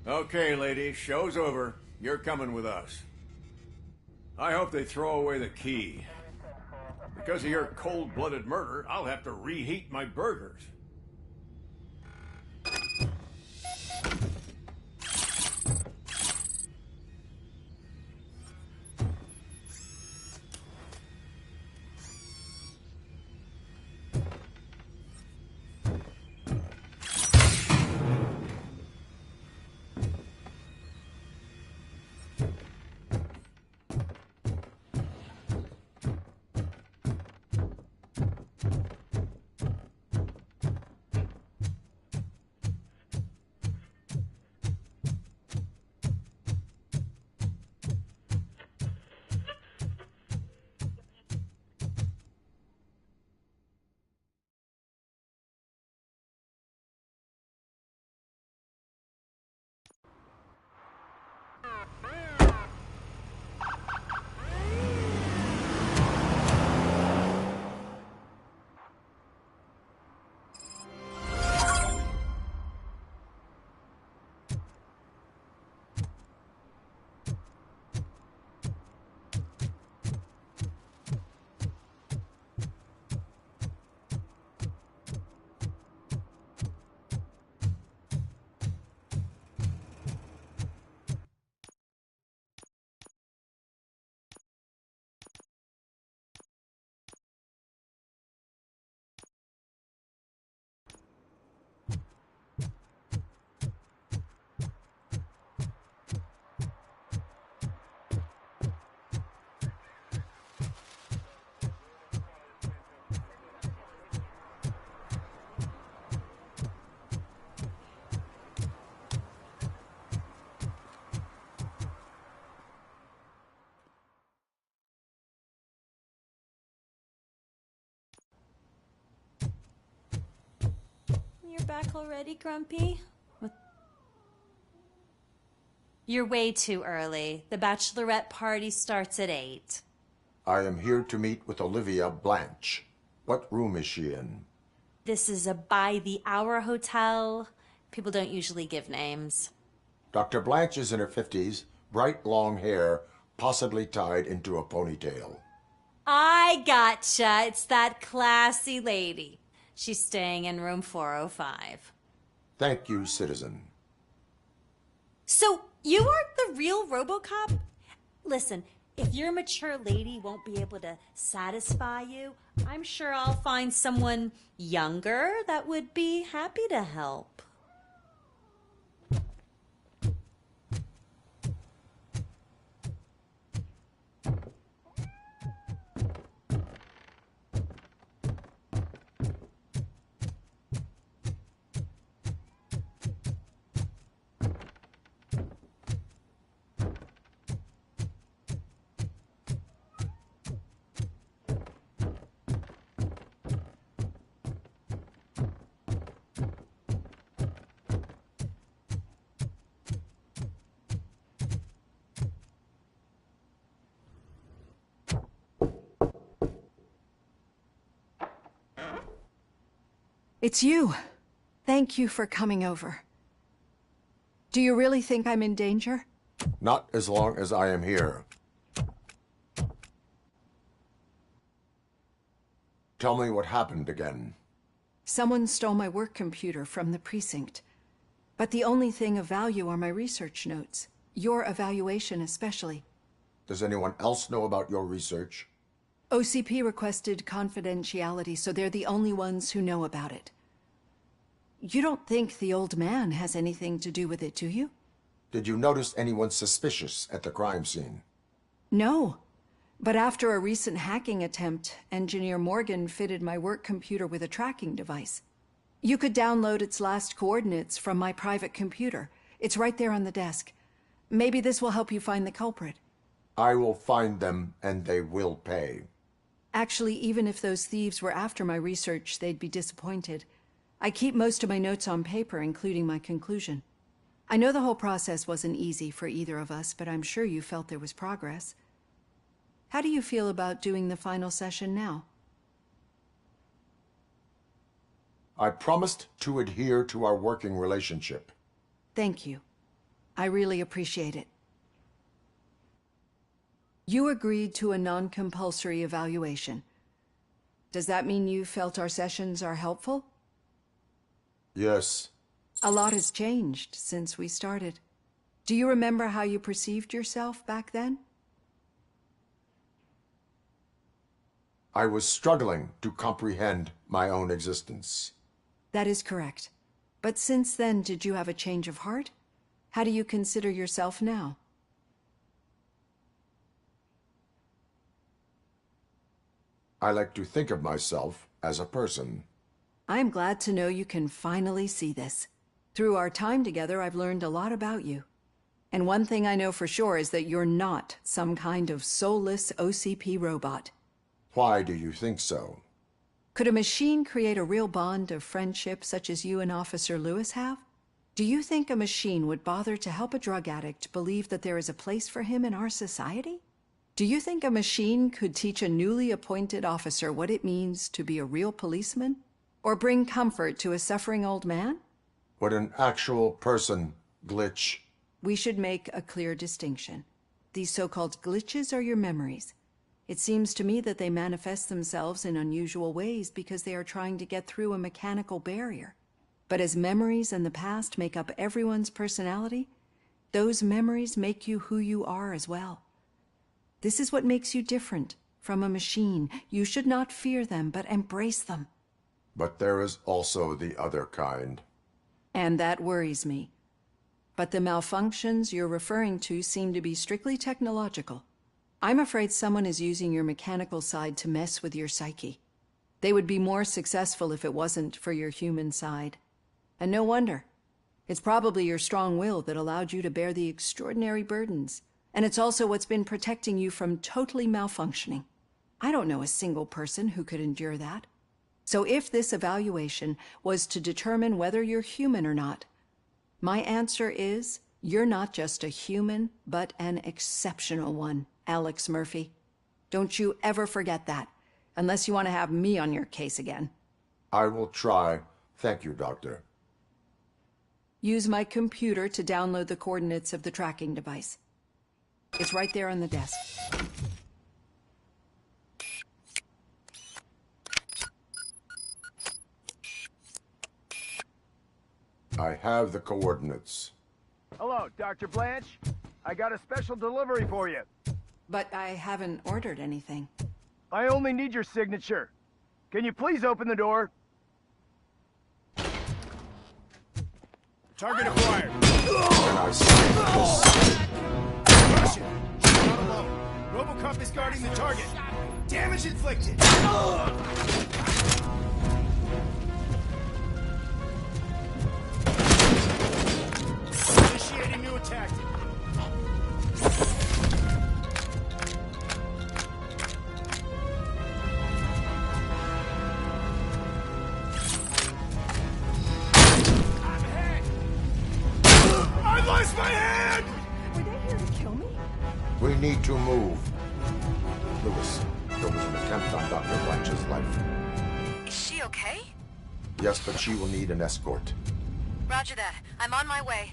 Okay, lady, show's over. You're coming with us. I hope they throw away the key. Because of your cold-blooded murder, I'll have to reheat my burgers. You're back already, Grumpy? You're way too early. The bachelorette party starts at 8. I am here to meet with Olivia Blanche. What room is she in? This is a by-the-hour hotel. People don't usually give names. Dr. Blanche is in her 50s, bright long hair, possibly tied into a ponytail. I gotcha. It's that classy lady. She's staying in room 405. Thank you, citizen. So, you aren't the real Robocop? Listen, if your mature lady won't be able to satisfy you, I'm sure I'll find someone younger that would be happy to help. It's you. Thank you for coming over. Do you really think I'm in danger? Not as long as I am here. Tell me what happened again. Someone stole my work computer from the precinct. But the only thing of value are my research notes. Your evaluation especially. Does anyone else know about your research? OCP requested confidentiality, so they're the only ones who know about it. You don't think the old man has anything to do with it, do you? Did you notice anyone suspicious at the crime scene? No. But after a recent hacking attempt, Engineer Morgan fitted my work computer with a tracking device. You could download its last coordinates from my private computer. It's right there on the desk. Maybe this will help you find the culprit. I will find them, and they will pay. Actually, even if those thieves were after my research, they'd be disappointed. I keep most of my notes on paper, including my conclusion. I know the whole process wasn't easy for either of us, but I'm sure you felt there was progress. How do you feel about doing the final session now? I promised to adhere to our working relationship. Thank you. I really appreciate it. You agreed to a non-compulsory evaluation. Does that mean you felt our sessions are helpful? Yes. A lot has changed since we started. Do you remember how you perceived yourself back then? I was struggling to comprehend my own existence. That is correct. But since then, did you have a change of heart? How do you consider yourself now? I like to think of myself as a person. I'm glad to know you can finally see this. Through our time together, I've learned a lot about you. And one thing I know for sure is that you're not some kind of soulless OCP robot. Why do you think so? Could a machine create a real bond of friendship such as you and Officer Lewis have? Do you think a machine would bother to help a drug addict believe that there is a place for him in our society? Do you think a machine could teach a newly appointed officer what it means to be a real policeman? Or bring comfort to a suffering old man? Would an actual person glitch? We should make a clear distinction. These so-called glitches are your memories. It seems to me that they manifest themselves in unusual ways because they are trying to get through a mechanical barrier. But as memories and the past make up everyone's personality, those memories make you who you are as well. This is what makes you different from a machine. You should not fear them, but embrace them. But there is also the other kind. And that worries me. But the malfunctions you're referring to seem to be strictly technological. I'm afraid someone is using your mechanical side to mess with your psyche. They would be more successful if it wasn't for your human side. And no wonder. It's probably your strong will that allowed you to bear the extraordinary burdens. And it's also what's been protecting you from totally malfunctioning. I don't know a single person who could endure that. So if this evaluation was to determine whether you're human or not, my answer is you're not just a human, but an exceptional one, Alex Murphy. Don't you ever forget that, unless you want to have me on your case again. I will try. Thank you, Doctor. Use my computer to download the coordinates of the tracking device. It's right there on the desk. I have the coordinates. Hello, Dr. Blanche. I got a special delivery for you. But I haven't ordered anything. I only need your signature. Can you please open the door? Target acquired. Can I sign this? Caution! Not alone. Robocop is guarding the target. Damage inflicted. Initiating new attack. I lost my hand! Were they here to kill me? We need to move. Lewis, there was an attempt on Dr. Blanche's life. Is she okay? Yes, but she will need an escort. Roger that. I'm on my way.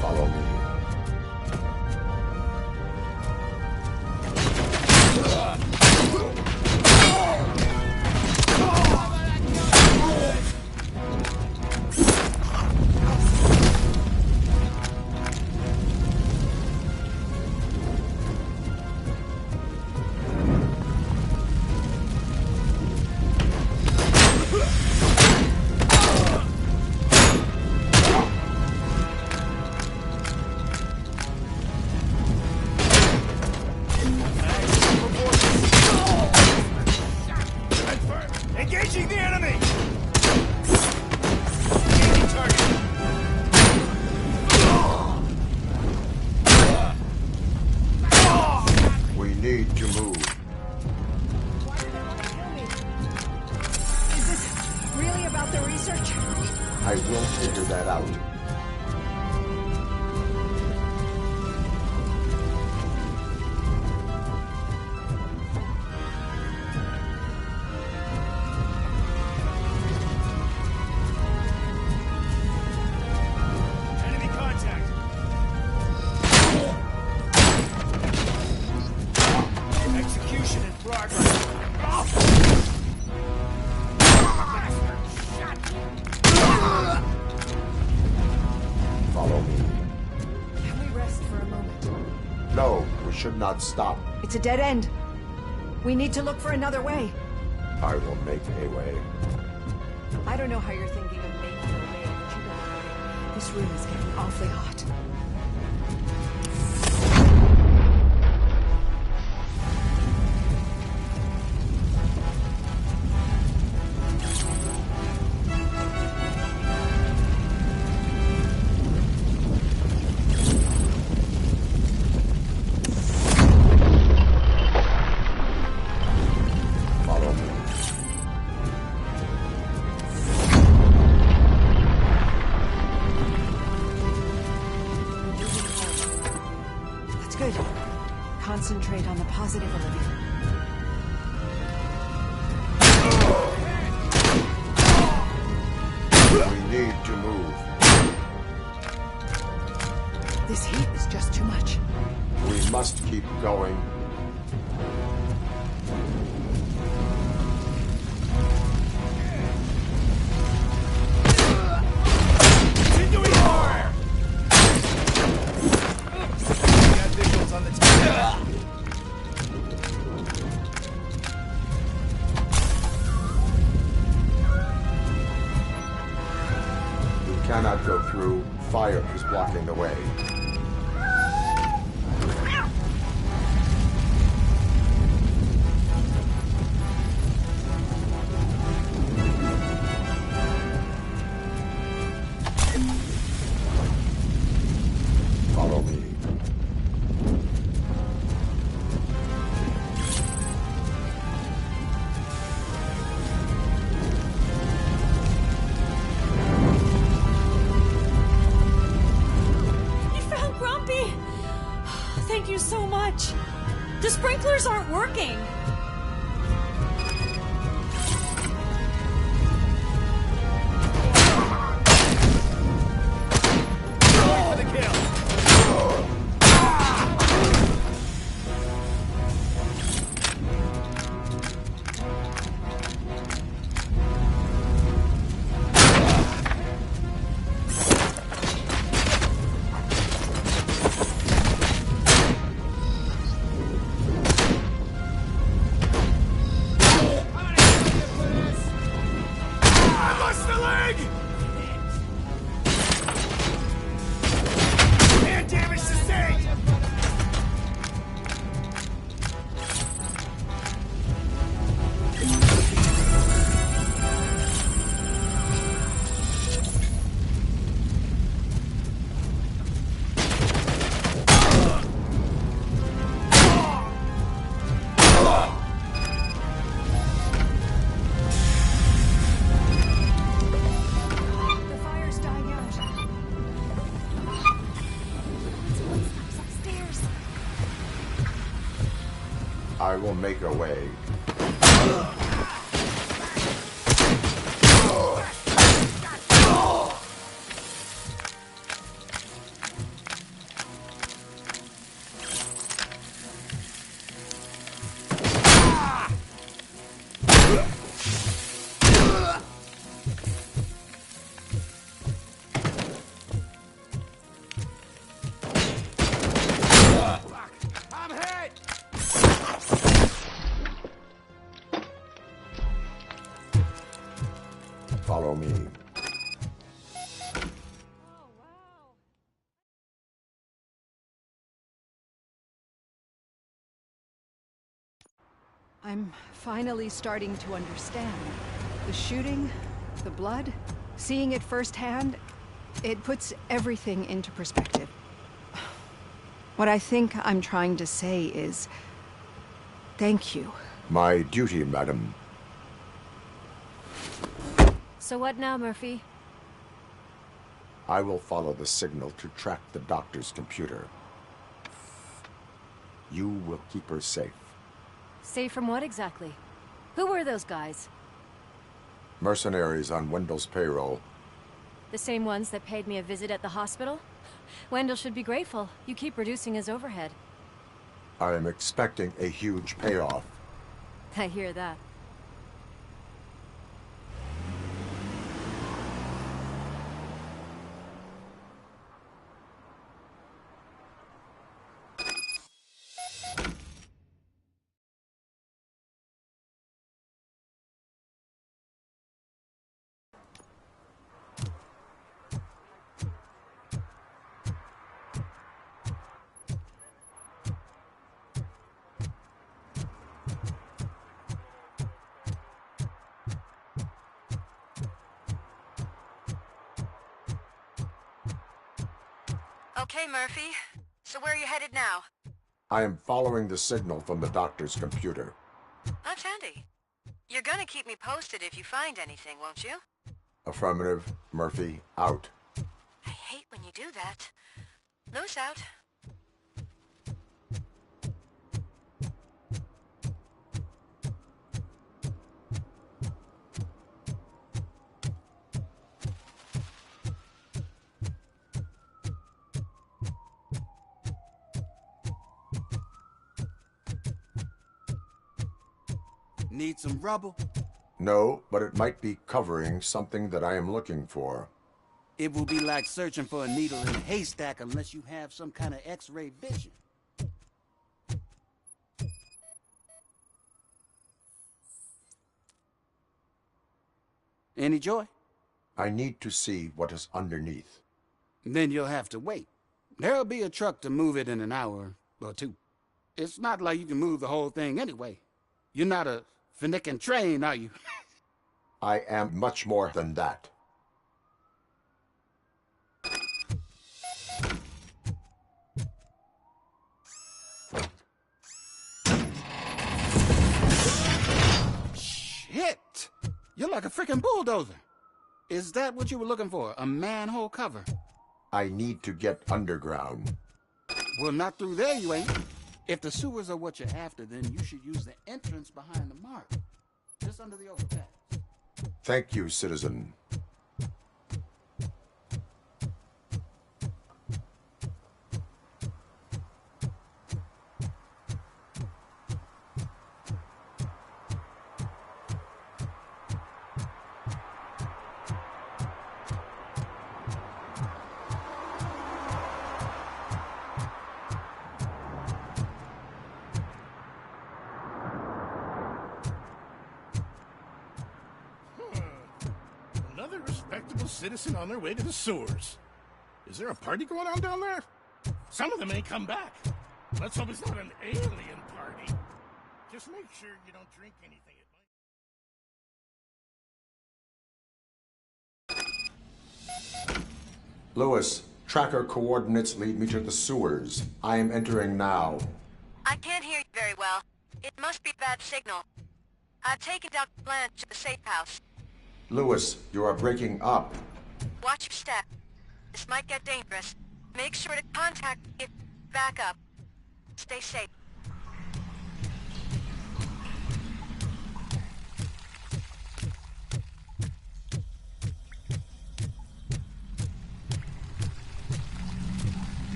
Follow me. Engaging the enemy! Engaging target. We need to move. Is this really about the research? I will figure that out. Enemy contact. Execution in progress. Follow me. Can we rest for a moment? No, we should not stop. It's a dead end. We need to look for another way. I will make a way. I don't know how you're thinking of making a way, but you know, this room is getting awfully hot. Follow me. That's good. Concentrate on the positive, Olivia. We need to move. This heat is just too much. We must keep going. Continuing fire! We got visuals on the target. We cannot go through. Fire is blocking the way. so much. The sprinklers aren't working. For the kill. I will make a way. Follow me. I'm finally starting to understand. The shooting, the blood, seeing it firsthand, it puts everything into perspective. What I think I'm trying to say is, thank you. My duty, madam. So what now, Murphy? I will follow the signal to track the doctor's computer. You will keep her safe. Safe from what exactly? Who were those guys? Mercenaries on Wendell's payroll. The same ones that paid me a visit at the hospital? Wendell should be grateful. You keep reducing his overhead. I am expecting a huge payoff. I hear that. Okay, Murphy. So where are you headed now? I am following the signal from the doctor's computer. That's handy. You're gonna keep me posted if you find anything, won't you? Affirmative. Murphy, out. I hate when you do that. Loose out. Need some rubble? No, but it might be covering something that I am looking for. It will be like searching for a needle in a haystack unless you have some kind of X-ray vision. Any joy? I need to see what is underneath. Then you'll have to wait. There'll be a truck to move it in an hour or two. It's not like you can move the whole thing anyway. You're not a finicking train, are you? I am much more than that. Shit! You're like a freaking bulldozer. Is that what you were looking for? A manhole cover? I need to get underground. Well, not through there, you ain't. If the sewers are what you're after, then you should use the entrance behind the mark, just under the overpass. Thank you, citizen. Another respectable citizen on their way to the sewers. Is there a party going on down there? Some of them may come back. Let's hope it's not an alien party. Just make sure you don't drink anything. Lewis, tracker coordinates lead me to the sewers. I am entering now. I can't hear you very well. It must be a bad signal. I've taken Dr. Blanche to the safe house. Lewis, you are breaking up. Watch your step. This might get dangerous. Make sure to contact me if back up. Stay safe.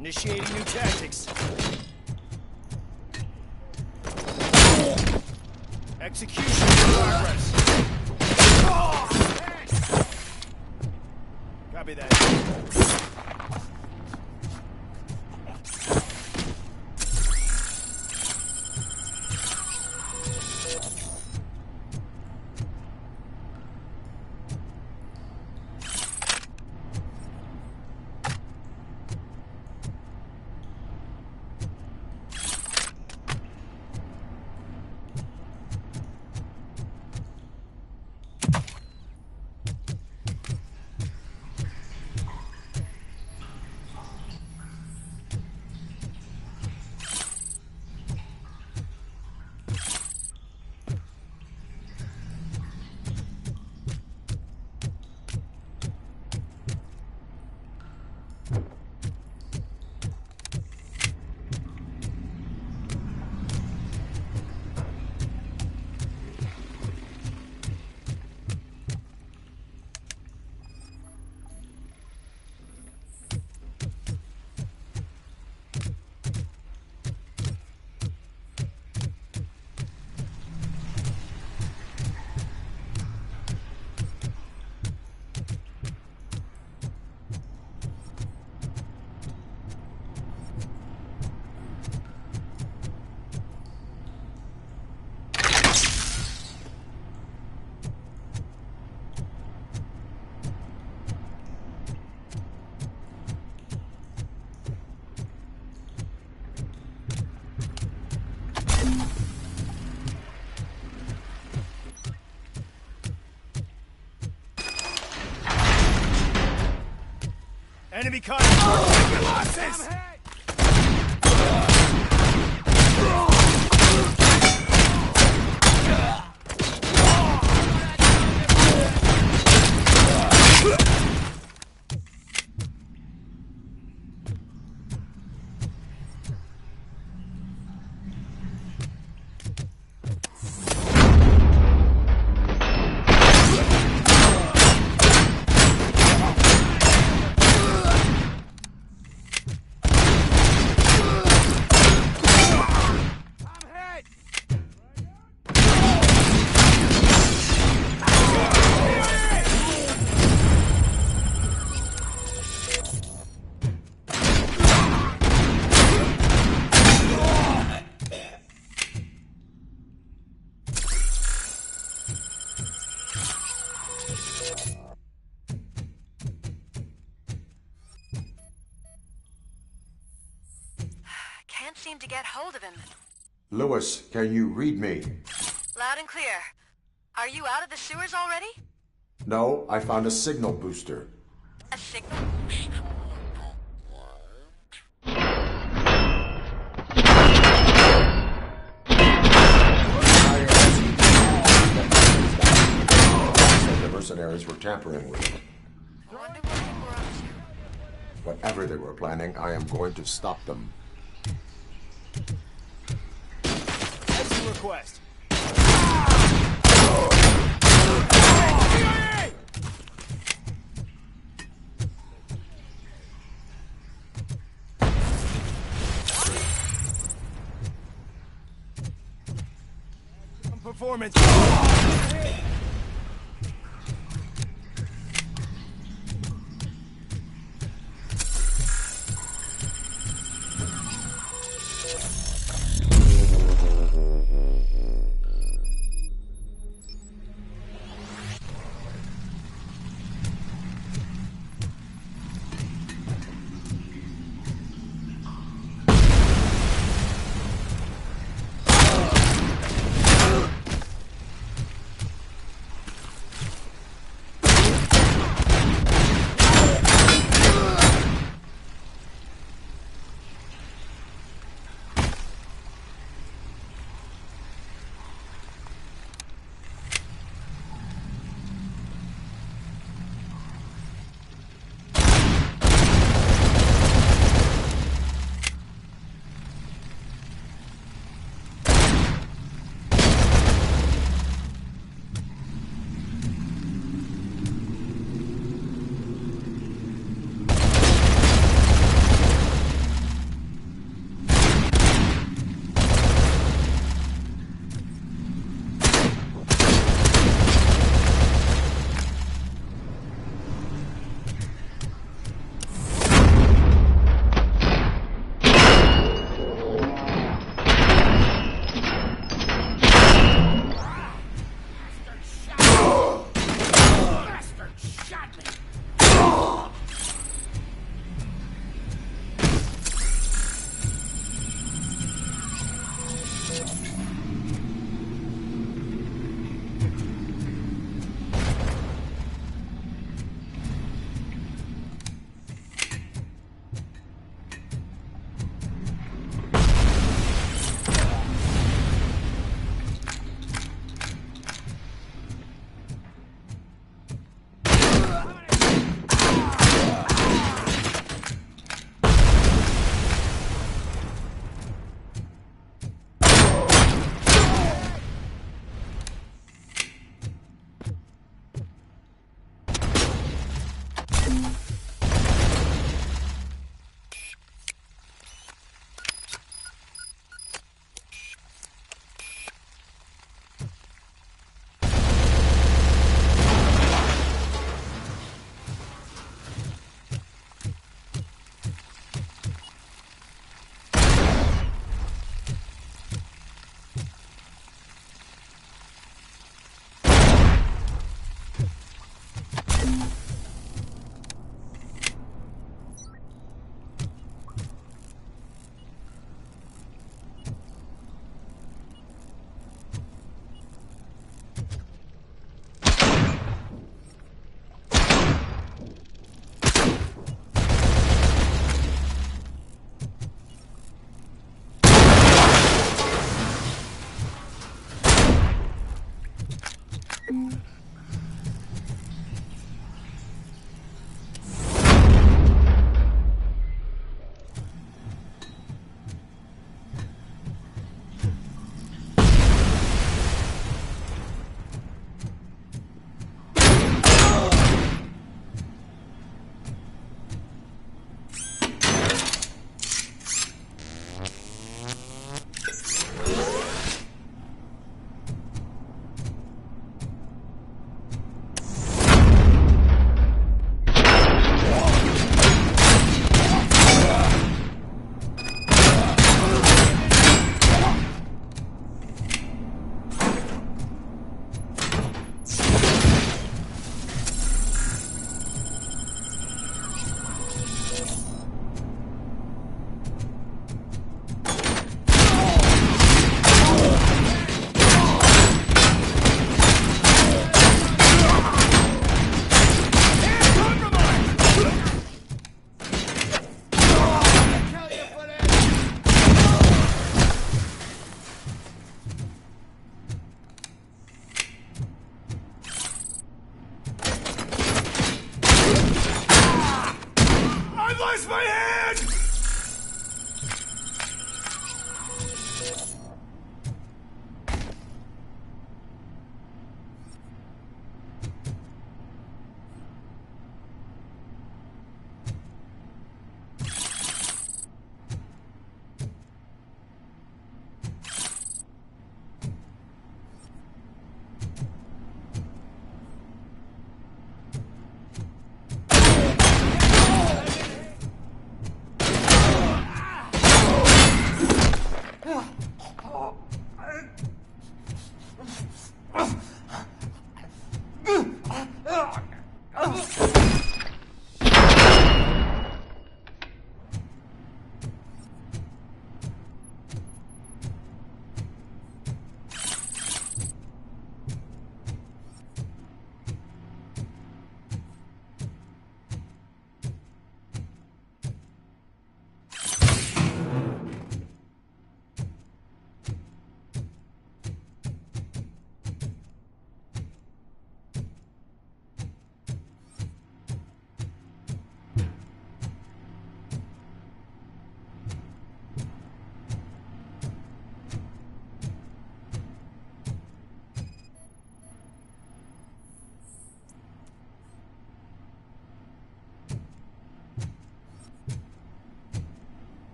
Initiating new tactics. Execution in progress. Copy that. Enemy contact! Take your losses! aim to get hold of him. Lewis, can you read me? Loud and clear. Are you out of the sewers already? No, I found a signal booster. A signal? The mercenaries were tampering with it. Whatever they were planning, I am going to stop them. Exit request. Performance.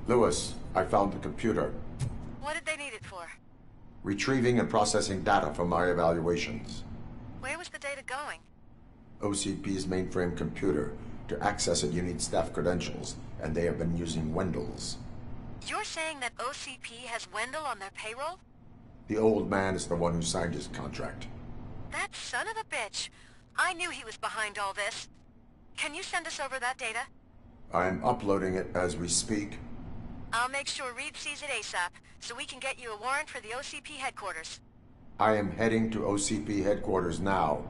Lewis, I found the computer. What did they need it for? Retrieving and processing data from my evaluations. Where was the data going? OCP's mainframe computer. To access it, you need staff credentials, and they have been using Wendell's. You're saying that OCP has Wendell on their payroll? The old man is the one who signed his contract. That son of a bitch. I knew he was behind all this. Can you send us over that data? I'm uploading it as we speak. I'll make sure Reed sees it ASAP, so we can get you a warrant for the OCP headquarters. I am heading to OCP headquarters now.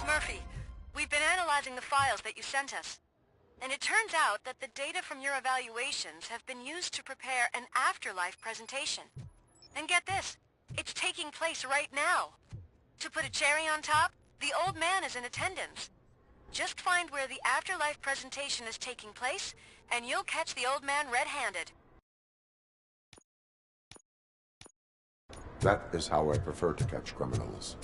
Murphy, we've been analyzing the files that you sent us. And it turns out that the data from your evaluations have been used to prepare an afterlife presentation. And get this, it's taking place right now. To put a cherry on top, the old man is in attendance. Just find where the afterlife presentation is taking place, and you'll catch the old man red-handed. That is how I prefer to catch criminals.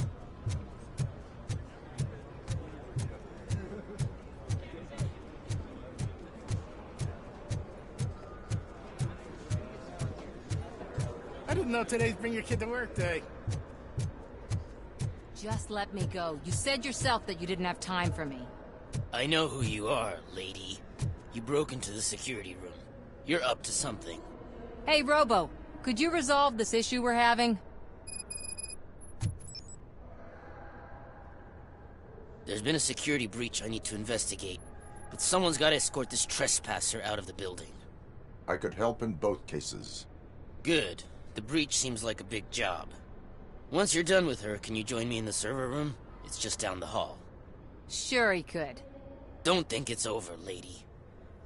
I didn't know today's Bring Your Kid to Work Day. Just let me go. You said yourself that you didn't have time for me. I know who you are, lady. You broke into the security room. You're up to something. Hey, Robo, could you resolve this issue we're having? There's been a security breach I need to investigate, but someone's got to escort this trespasser out of the building. I could help in both cases. Good. The breach seems like a big job. Once you're done with her, can you join me in the server room? It's just down the hall. Sure he could. Don't think it's over, lady.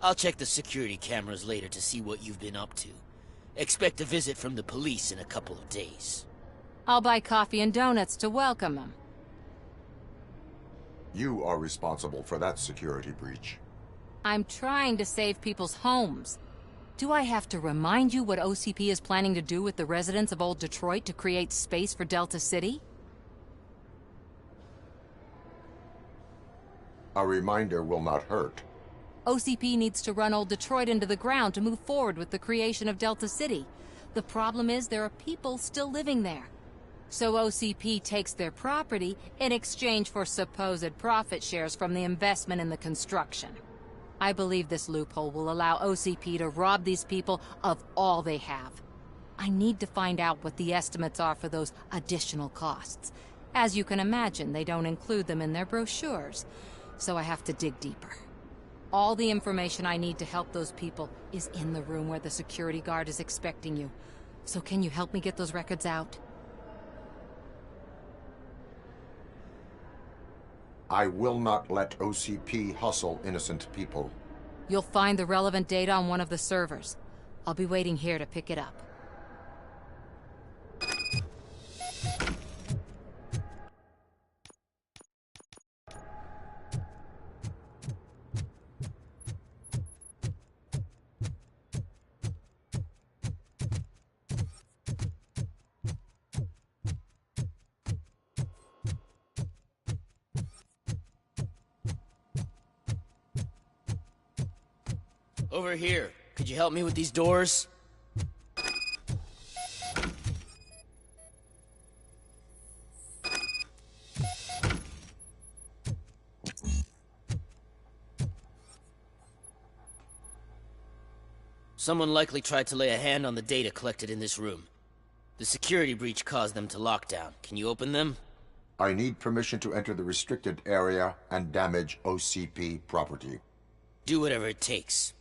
I'll check the security cameras later to see what you've been up to. Expect a visit from the police in a couple of days. I'll buy coffee and donuts to welcome him. You are responsible for that security breach. I'm trying to save people's homes. Do I have to remind you what OCP is planning to do with the residents of Old Detroit to create space for Delta City? A reminder will not hurt. OCP needs to run Old Detroit into the ground to move forward with the creation of Delta City. The problem is there are people still living there. So OCP takes their property in exchange for supposed profit shares from the investment in the construction. I believe this loophole will allow OCP to rob these people of all they have. I need to find out what the estimates are for those additional costs. As you can imagine, they don't include them in their brochures, so I have to dig deeper. All the information I need to help those people is in the room where the security guard is expecting you. So can you help me get those records out? I will not let OCP hustle innocent people. You'll find the relevant data on one of the servers. I'll be waiting here to pick it up. Over here. Could you help me with these doors? Someone likely tried to lay a hand on the data collected in this room. The security breach caused them to lock down. Can you open them? I need permission to enter the restricted area and damage OCP property. Do whatever it takes.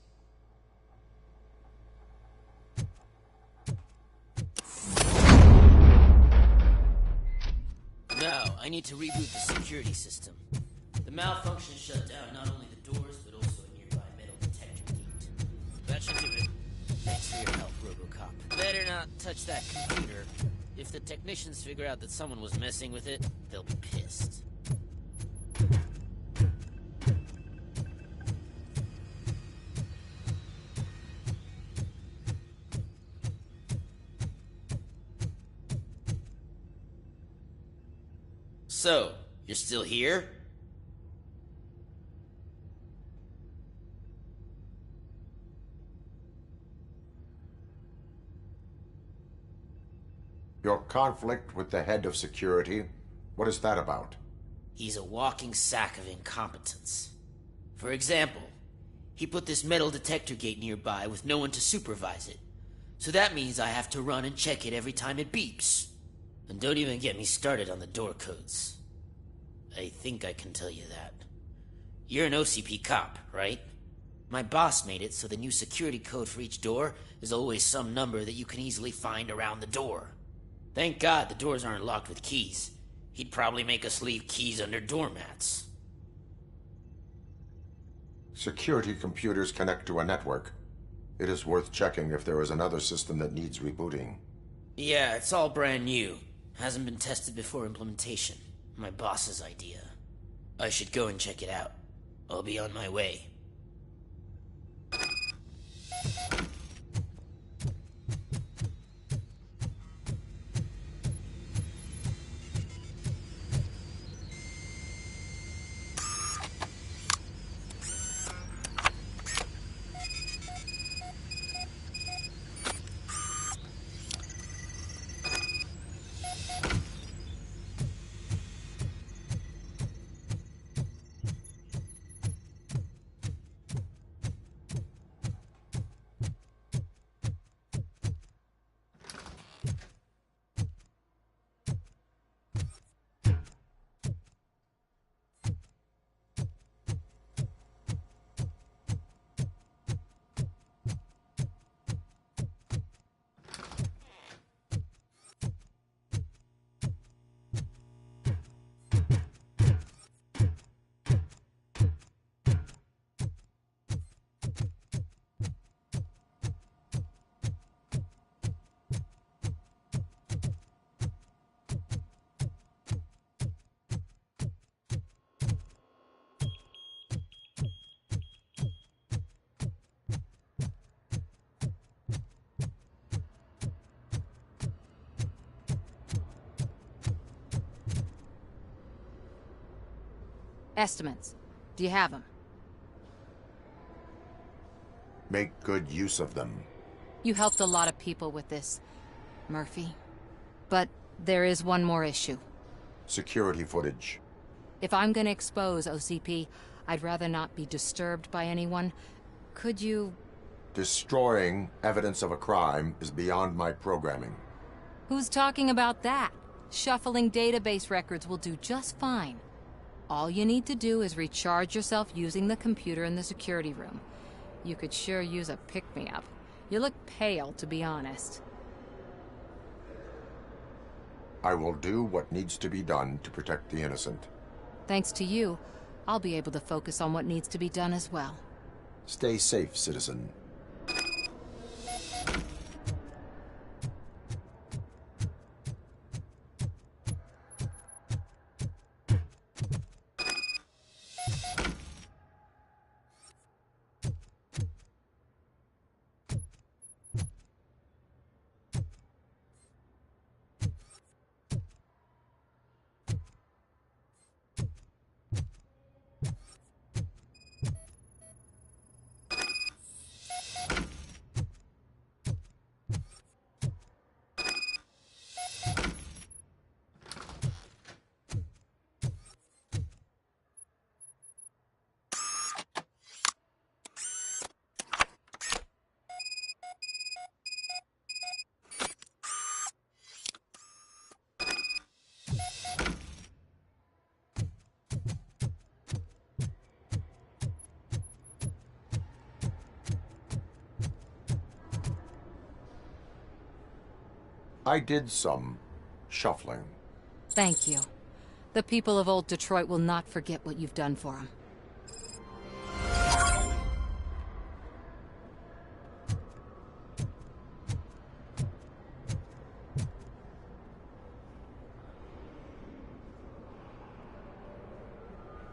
Now, I need to reboot the security system. The malfunction shut down not only the doors, but also a nearby metal detector gate. That should do it. Thanks for your help, Robocop. Better not touch that computer. If the technicians figure out that someone was messing with it, they'll be pissed. So, you're still here? Your conflict with the head of security, what is that about? He's a walking sack of incompetence. For example, he put this metal detector gate nearby with no one to supervise it. So that means I have to run and check it every time it beeps. And don't even get me started on the door codes. I think I can tell you that. You're an OCP cop, right? My boss made it so the new security code for each door is always some number that you can easily find around the door. Thank God the doors aren't locked with keys. He'd probably make us leave keys under doormats. Security computers connect to a network. It is worth checking if there is another system that needs rebooting. Yeah, it's all brand new. Hasn't been tested before implementation. My boss's idea. I should go and check it out. I'll be on my way. Estimates. Do you have them? Make good use of them. You helped a lot of people with this, Murphy. But there is one more issue. Security footage. If I'm gonna expose OCP, I'd rather not be disturbed by anyone. Could you... Destroying evidence of a crime is beyond my programming. Who's talking about that? Shuffling database records will do just fine. All you need to do is recharge yourself using the computer in the security room. You could sure use a pick-me-up. You look pale, to be honest. I will do what needs to be done to protect the innocent. Thanks to you, I'll be able to focus on what needs to be done as well. Stay safe, citizen. I did some shuffling. Thank you. The people of old Detroit will not forget what you've done for them.